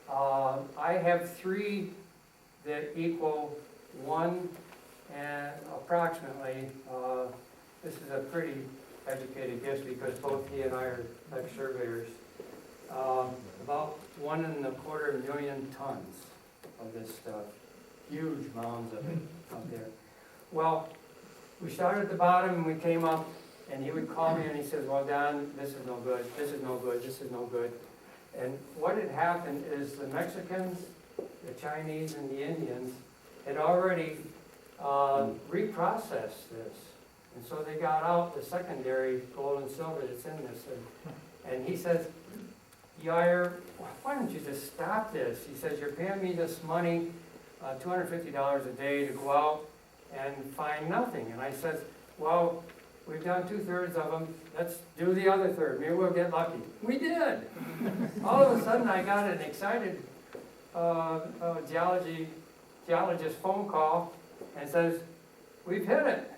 I have 3 that equal 1 and approximately, this is a pretty educated guess because both he and I are like surveyors, about 1.25 million tons of this stuff. Huge mounds of it out there. Well, we started at the bottom and we came up, and he would call me and he says, well, Don, this is no good, this is no good, this is no good. And what had happened is the Mexicans, the Chinese, and the Indians had already reprocessed this. And so they got out the secondary gold and silver that's in this. And he says, Yeier, why don't you just stop this? He says, you're paying me this money, $250 a day to go out and find nothing. And I says, well, we've done 2/3 of them, let's do the other third, maybe we'll get lucky. We did. All of a sudden, I got an excited geologist phone call and says, we've hit it.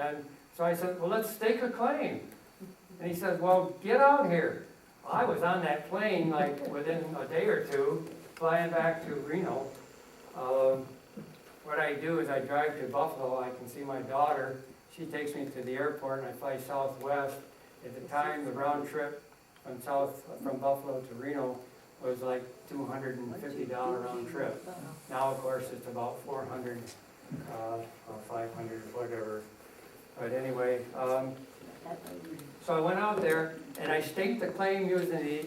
And so I said, well, let's stake a claim. And he says, well, get out here. Well, I was on that plane like within a day or two, flying back to Reno. What I do is I drive to Buffalo. I can see my daughter. She takes me to the airport and I fly southwest. At the time, the round trip from Buffalo to Reno was like $250 round trip. Now, of course, it's about 400, 500, whatever. But anyway, so I went out there and I staked the claim using the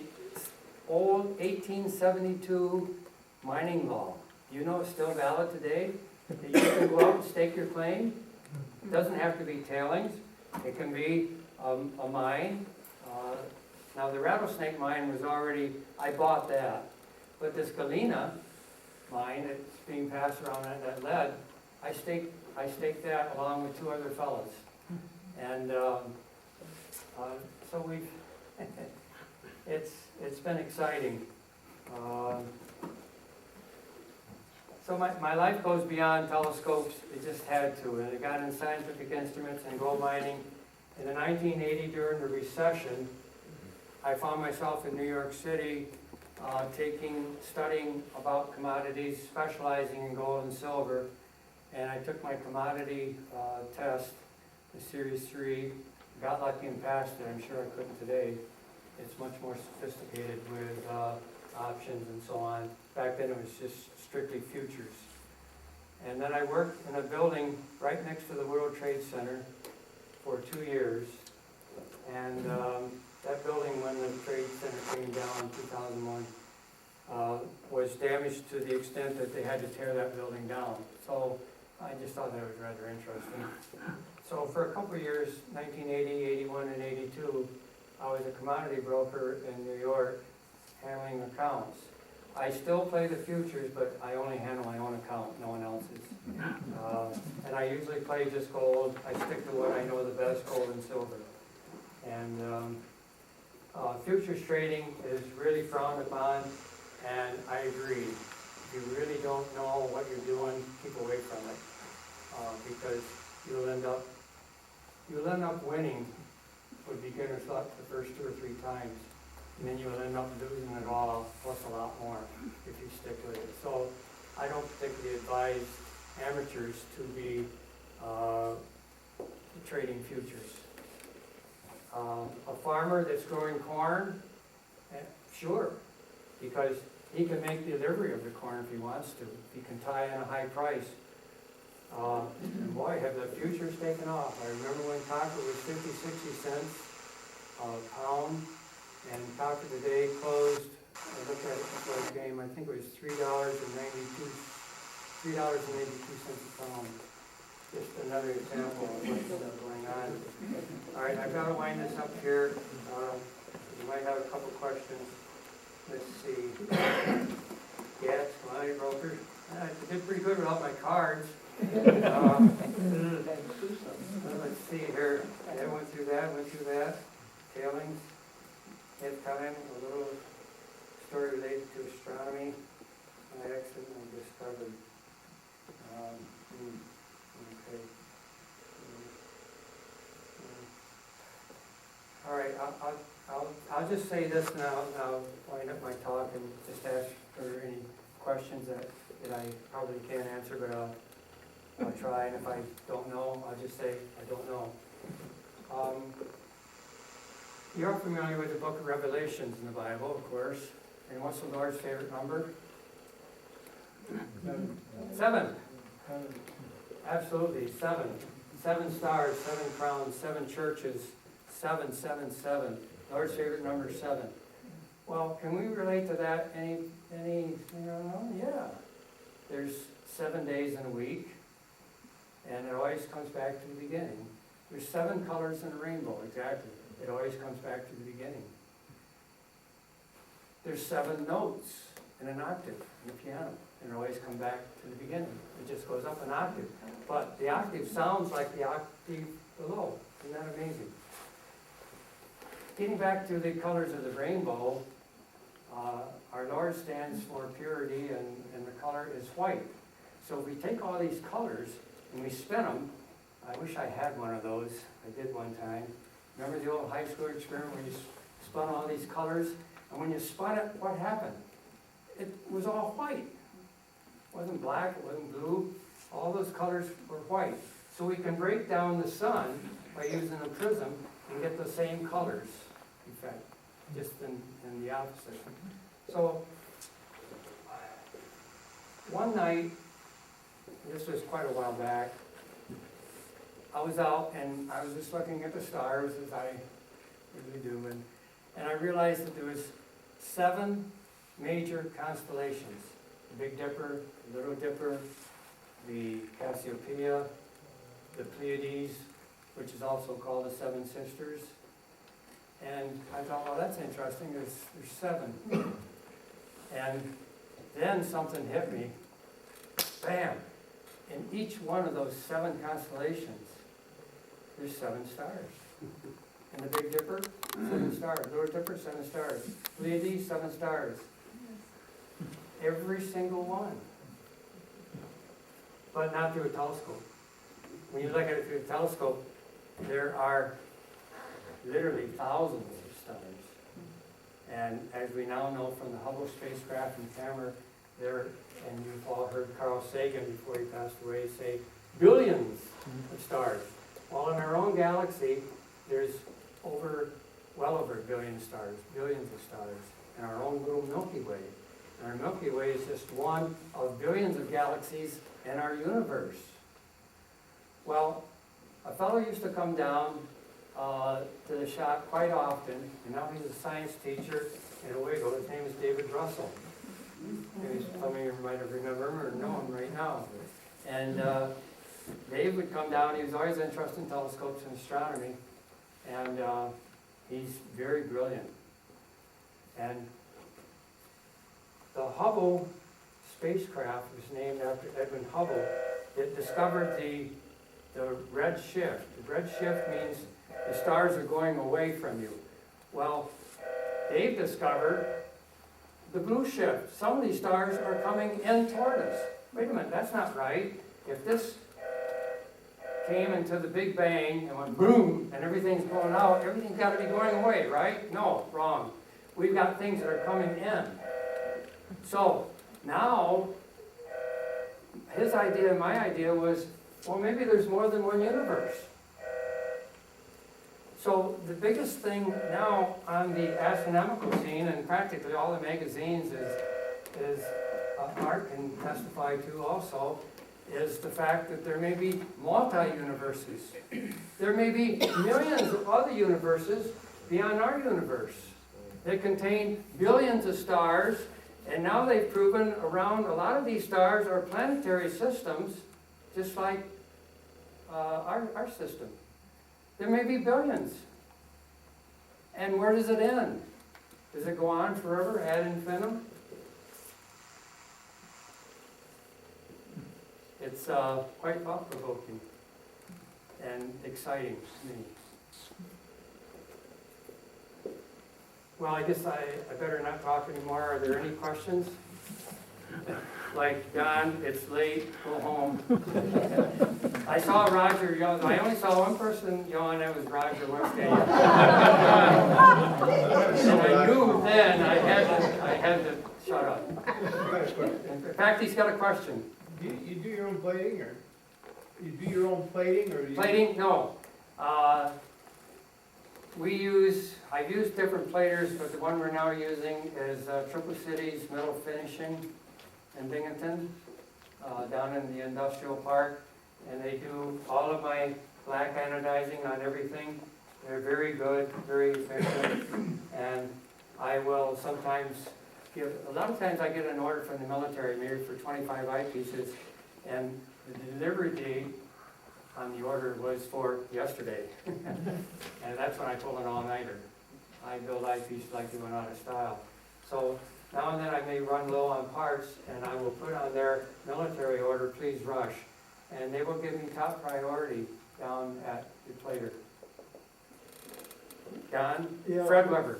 old 1872 mining law. Do you know it's still valid today? That you can go out and stake your claim. It doesn't have to be tailings. It can be a mine. Now the rattlesnake mine was already, I bought that. But this Galena mine that's being passed around that lead, I staked that along with 2 other fellows. And so we've, it's been exciting. So my life goes beyond telescopes. It just had to. And I got in scientific instruments and gold mining. In the 1980, during the recession, I found myself in New York City studying about commodities, specializing in gold and silver. And I took my commodity test, the Series 3, got lucky and passed it. I'm sure I couldn't today. It's much more sophisticated with options and so on. Back then it was just strictly futures. And then I worked in a building right next to the World Trade Center for 2 years. And that building, when the Trade Center came down in 2001, was damaged to the extent that they had to tear that building down. So I just thought that was rather interesting. So for a couple of years, 1980, 81, and 82, I was a commodity broker in New York handling accounts. I still play the futures, but I only handle my own account, no one else's. And I usually play just gold. I stick to what I know the best, gold and silver. And futures trading is really frowned upon, and I agree. If you really don't know what you're doing, keep away from it, because you'll end up winning with beginner's luck the first 2 or 3 times. And then you'll end up losing it all, plus a lot more, if you stick with it. So I don't particularly advise amateurs to be trading futures. A farmer that's growing corn, sure, because he can make delivery of the corn if he wants to. He can tie in a high price. And boy, have the futures taken off. I remember when copper was 50, 60 cents a pound. And copper today closed, I looked at it before the game, I think it was $3.92 a pound. Just another example of what's going on. All right, I've got to wind this up here. You might have a couple questions. Let's see. Yes, commodity broker. I did pretty good without my cards. Let's see here. I went through that. Tailings. Head time, a little story related to astronomy. An accident I discovered. Okay. All right, I'll just say this now. I'll wind up my talk and just ask for any questions that I probably can't answer, but I'll try. And if I don't know, I'll just say I don't know. You're familiar with the book of Revelations in the Bible, of course. And what's the Lord's favorite number? 7. Absolutely, 7. 7 stars, 7 crowns, 7 churches, 7, 7, 7. Lord's favorite number 7. Well, can we relate to that any, yeah. There's 7 days in a week, and it always comes back to the beginning. There's 7 colors in a rainbow, exactly. It always comes back to the beginning. there's 7 notes in an octave in the piano, and it always come back to the beginning. It just goes up an octave, but the octave sounds like the octave below. Isn't that amazing? Getting back to the colors of the rainbow, our Lord stands for purity, and the color is white. So if we take all these colors and we spin them, I wish I had one of those. I did one time. Remember the old high school experiment where you spun all these colors? And when you spun it, what happened? It was all white. It wasn't black, it wasn't blue. All those colors were white. So we can break down the sun by using a prism and get the same colors effect, just in the opposite. So one night, this was quite a while back, I was out and I was just looking at the stars as I usually do, and I realized that there was 7 major constellations: the Big Dipper, the Little Dipper, the Cassiopeia, the Pleiades, which is also called the 7 Sisters. And I thought, well, that's interesting. There's 7. And then something hit me. Bam! In each one of those 7 constellations, there's 7 stars. In the Big Dipper, 7 stars. Little Dipper, 7 stars. Pleiades, 7 stars. Every single one. But not through a telescope. When you look at it through a telescope, there are literally thousands of stars. And as we now know from the Hubble spacecraft and camera, there, and you've all heard Carl Sagan before he passed away say, billions of stars. Well, in our own galaxy, there's well over a billion stars, billions of stars, in our own little Milky Way. And our Milky Way is just one of billions of galaxies in our universe. Well, a fellow used to come down to the shop quite often, and now he's a science teacher in Owego. His name is David Russell. Maybe some of you might have remembered him or know him right now. And Dave would come down. He was always interested in telescopes and astronomy, and he's very brilliant. And the Hubble spacecraft was named after Edwin Hubble. It discovered the red shift. The red shift means the stars are going away from you. Well, Dave discovered the blue shift. Some of these stars are coming in toward us. Wait a minute, that's not right. If this came into the Big Bang and went boom, and everything's going out, everything's got to be going away, right? No, wrong. We've got things that are coming in. So now, his idea and my idea was, well, maybe there's more than one universe. So the biggest thing now on the astronomical scene, and practically all the magazines is Art can testify to also, is the fact that there may be multi-universes. There may be millions of other universes beyond our universe that contain billions of stars, and now they've proven around a lot of these stars are planetary systems, just like our system. There may be billions. And where does it end? Does it go on forever, ad infinitum? It's quite thought-provoking and exciting to me. Well, I guess I better not talk anymore. Are there any questions? Like, Don, it's late, go home. I saw Roger yawn. I only saw one person yawn, that was Roger Winstead. And I knew then I had to shut up. In fact, he's got a question. You do your own plating, or you do your own plating, or do you? Plating? No. I've used different platers, but the one we're now using is Triple Cities Metal Finishing in Binghamton, down in the industrial park. And they do all of my black anodizing on everything. They're very good, very efficient. And I will sometimes a lot of times I get an order from the military, maybe for 25 eyepieces, and the delivery date on the order was for yesterday. And that's when I pulled an all-nighter. I build eyepieces like they went out of style. So now and then I may run low on parts, and I will put on their military order, please rush. And they will give me top priority down at the plater. Don? Yeah. Fred Weber.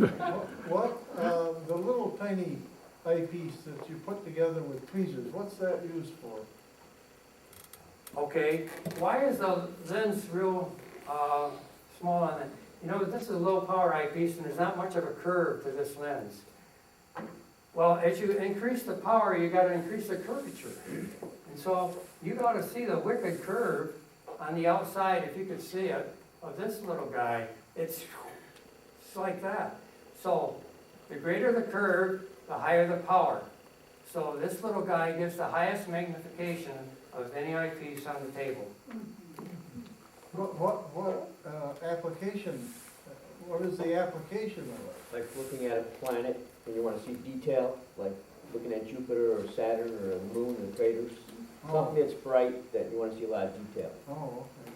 The little tiny eyepiece that you put together with tweezers, what's that used for? Okay, why is the lens real small on it? You know, this is a low power eyepiece and there's not much of a curve to this lens. Well, as you increase the power, you gotta increase the curvature. And so you ought to see the wicked curve on the outside, if you could see it, of this little guy. It's like that. So the greater the curve, the higher the power. So this little guy gives the highest magnification of any eyepiece on the table. What application, what is the application of it? Like looking at a planet and you want to see detail, like looking at Jupiter or Saturn or the moon and craters. Something that's bright that you want to see a lot of detail. Oh, okay.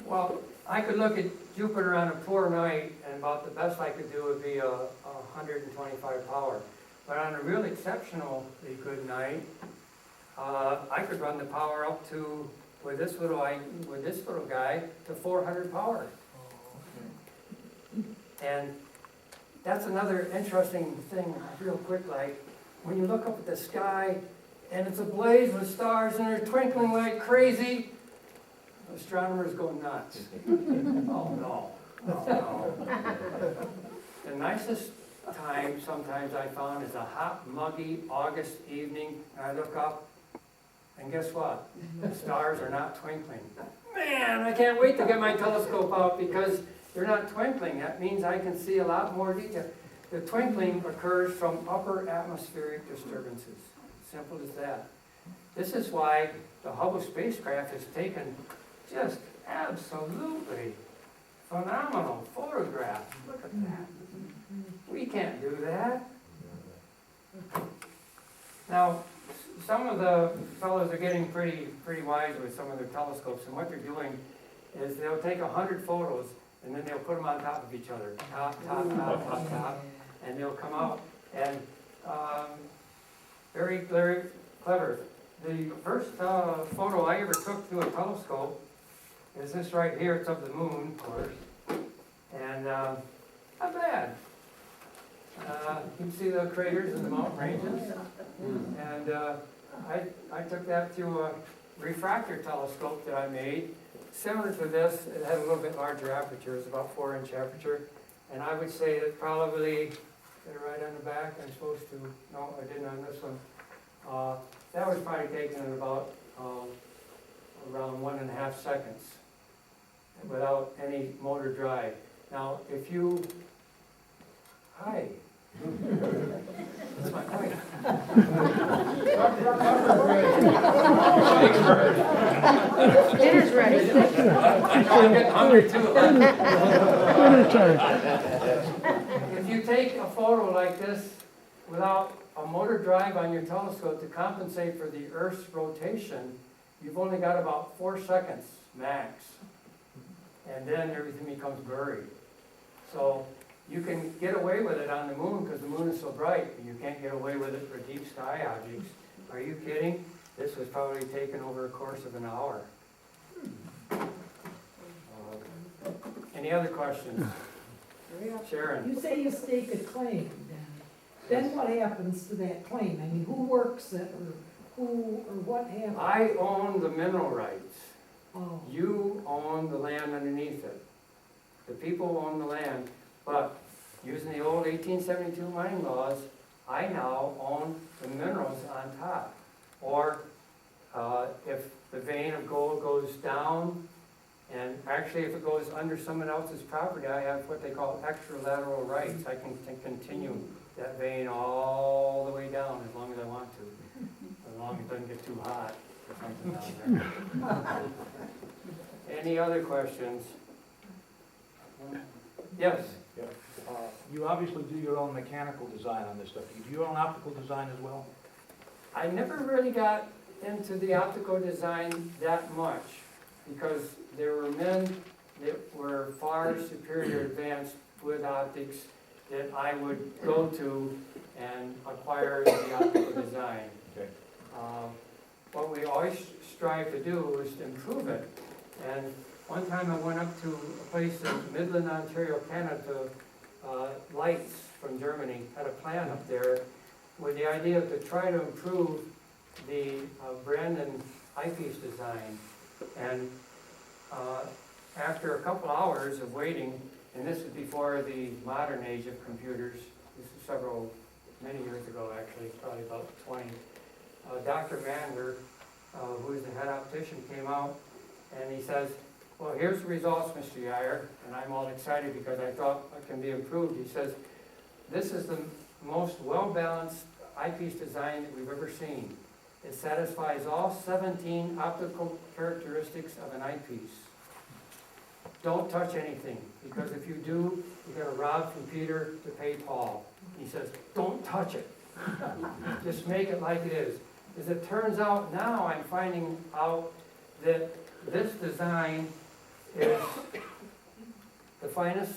Well, I could look at Jupiter on a poor night, and about the best I could do would be a 125 power. But on a real exceptionally good night, I could run the power up to, with this little guy, to 400 power. Oh, okay. And that's another interesting thing, real quick, like, when you look up at the sky, and it's ablaze with stars, and they're twinkling like crazy, astronomers go nuts. Oh, no. Oh, no. The nicest time sometimes I found is a hot, muggy August evening, and I look up, and guess what? The stars are not twinkling. Man, I can't wait to get my telescope out because they're not twinkling. That means I can see a lot more detail. The twinkling occurs from upper atmospheric disturbances. Simple as that. This is why the Hubble spacecraft has taken just absolutely phenomenal photographs. Look at that. We can't do that. Now, some of the fellows are getting pretty wise with some of their telescopes, and what they're doing is they'll take 100 photos and then they'll put them on top of each other, top, and they'll come out and very, very clever. The first photo I ever took through a telescope is this right here. It's of the moon, of course, and not bad. You can see the craters and the mountain ranges, and I took that through a refractor telescope that I made, similar to this. It had a little bit larger aperture. It was about 4-inch aperture, and I would say that probably, get it right on the back, I'm supposed to, no, I didn't on this one. That was probably taken in about around 1.5 seconds without any motor drive. Now, if you, hi. That's my wife. Dinner's ready. I know I'm getting hungry too. If you take a photo like this without a motor drive on your telescope to compensate for the Earth's rotation, you've only got about 4 seconds max. And then everything becomes blurry. So you can get away with it on the moon because the moon is so bright, but you can't get away with it for deep sky objects. Are you kidding? This was probably taken over a course of an hour. Any other questions? Sharon? You say you stake a claim, then what happens to that claim? I mean, who works it, or who, or what happens? I own the mineral rights. Oh, You own the land underneath it. The people own the land, but using the old 1872 mining laws, I now own the minerals on top. Or if the vein of gold goes down, and actually if it goes under someone else's property, I have what they call extralateral rights. I can continue that vein all the way down as long as I want to, as long as it doesn't get too hot or something down there. Any other questions? Yes? You obviously do your own mechanical design on this stuff. Do your own optical design as well? I never really got into the optical design that much because there were men that were far superior advanced with optics that I would go to and acquire the optical design. Okay. What we always strive to do is to improve it. And one time I went up to a place in Midland, Ontario, Canada, Lights from Germany, had a plant up there with the idea to try to improve the Brandon eyepiece design. And after a couple hours of waiting, and this is before the modern age of computers, this is many years ago actually, probably about 20, Dr. Mander, who is the head optician, came out and he says, well, here's the results, Mr. Yeier, and I'm all excited because I thought it can be improved. He says, this is the most well-balanced eyepiece design that we've ever seen. It satisfies all 17 optical characteristics of an eyepiece. Don't touch anything, because if you do, you're going to rob from Peter to pay Paul. He says, don't touch it. Just make it like it is. As it turns out now, I'm finding out that this design is the finest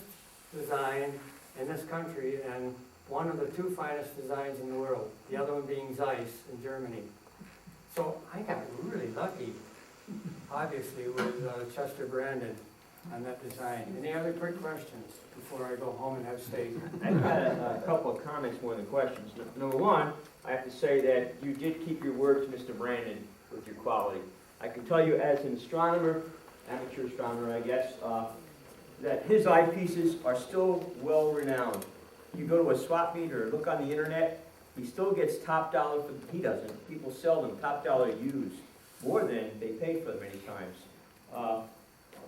design in this country and one of the two finest designs in the world, the other one being Zeiss in Germany. So I got really lucky, obviously, with Chester Brandon on that design. Any other quick questions before I go home and have steak? I've got a couple of comments more than questions. Number one, I have to say that you did keep your word to Mr. Brandon with your quality. I can tell you as an astronomer, amateur astronomer, I guess, that his eyepieces are still well renowned. You go to a swap meet or look on the internet, he still gets top dollar for, he doesn't, people sell them top dollar used, more than they pay for them many times.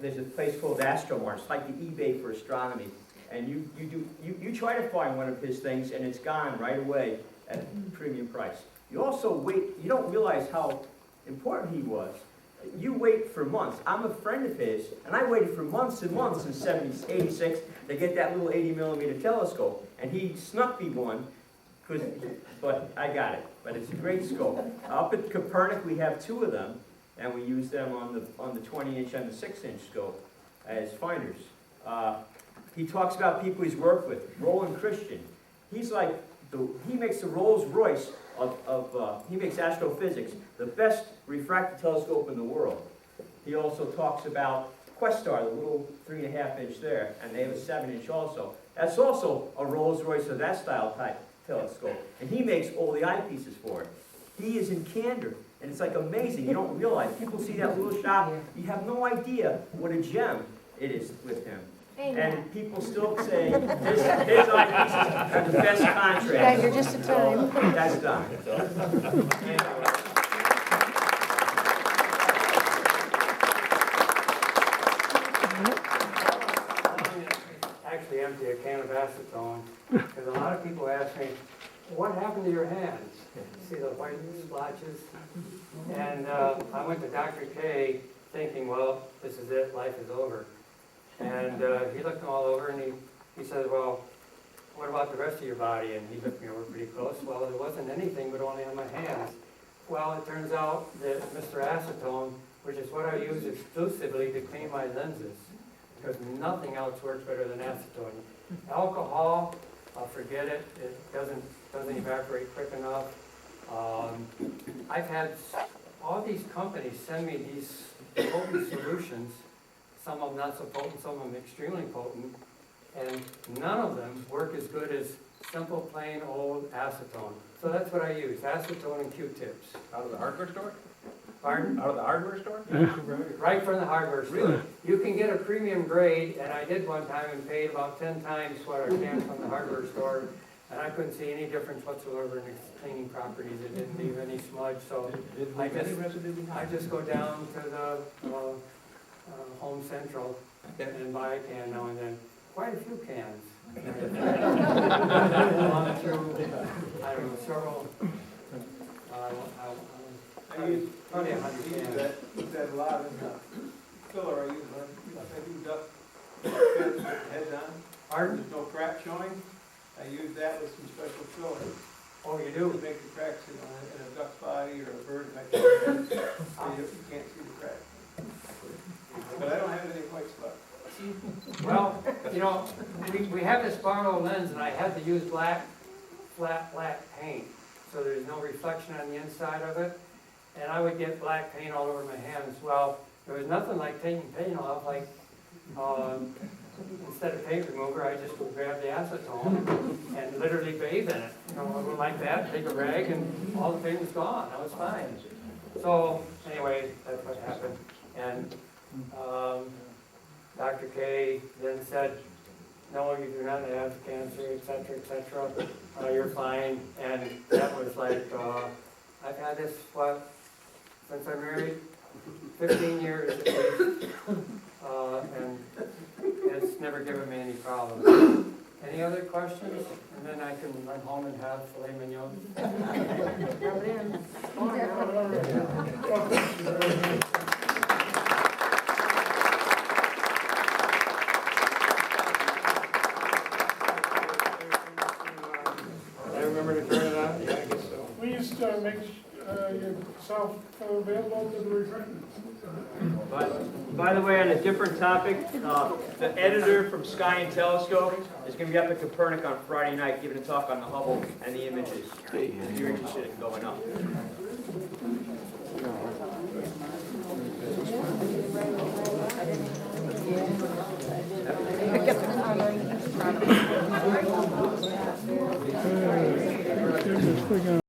There's a place called Astromart, it's like the eBay for astronomy, and you try to find one of his things and it's gone right away at a premium price. You also wait, you don't realize how important he was. You wait for months. I'm a friend of his, and I waited for months and months in 86 to get that little 80mm telescope, and he snuck me one, but I got it. But it's a great scope. Up at Copernic, we have two of them, and we use them on the 20-inch and the 6-inch scope as finders. He talks about people he's worked with. Roland Christian. He's like, he makes the Rolls Royce he makes astrophysics, the best refractive telescope in the world. He also talks about Questar, the little 3.5-inch there, and they have a 7-inch also. That's also a Rolls Royce of that style type telescope, and he makes all the eyepieces for it. He is in candor, and it's like amazing. You don't realize. People see that little shop, you have no idea what a gem it is with him. And people still say his eyepieces are the best contrast. Yeah, you're just a time. That's done. Actually empty a can of acetone, because a lot of people ask me, what happened to your hands? See the white splotches? And I went to Dr. K thinking, well, this is it, life is over. And he looked them all over and he said, well, what about the rest of your body? And he looked me over pretty close. Well, there wasn't anything but only on my hands. Well, it turns out that Mr. Acetone, which is what I use exclusively to clean my lenses, because nothing else works better than acetone. Alcohol, forget it. It doesn't evaporate quick enough. I've had all these companies send me these potent solutions. Some of them not so potent, some of them extremely potent, and none of them work as good as simple, plain, old acetone. So that's what I use, acetone and Q-tips. Out of the hardware store? Pardon? Out of the hardware store? Right from the hardware store. Really? You can get a premium grade, and I did one time and paid about 10 times what I can from the hardware store, and I couldn't see any difference whatsoever in its cleaning properties. It didn't leave any smudge, so Did I leave any just- residue I behind? just go down to the Home Central and buy a can now and then. Quite a few cans. Gone through, I don't know, several, I use probably 100 cans. that a lot in the filler. I use, I do duct pens with the heads on. Pardon? There's no crack showing. I use that with some special filler Oh, you to do? make the cracks in a duck's body or a bird that so you can't see the crack. But I don't have any white spots. Well, you know, we have this Barlow lens and I had to use flat black paint. So there's no reflection on the inside of it. And I would get black paint all over my hands. Well, there was nothing like taking paint off, like, instead of paint remover, I just would grab the acetone and literally bathe in it. You know, I would like that, take a rag and all the paint was gone, that was fine. So, anyway, that's what happened. And, Dr. K then said, no, you do not have cancer, et cetera, you're fine. And that was like, I've had this, since I'm married, 15 years at least, and it's never given me any problems. Any other questions? And then I can run home and have filet mignon. Rub it in. I remember to turn it on? Yeah, I guess so. Please make yourself available to the refreshments. By the way, on a different topic, the editor from Sky and Telescope is going to be up at Copernic on Friday night giving a talk on the Hubble and the images, if you're interested in going up. We're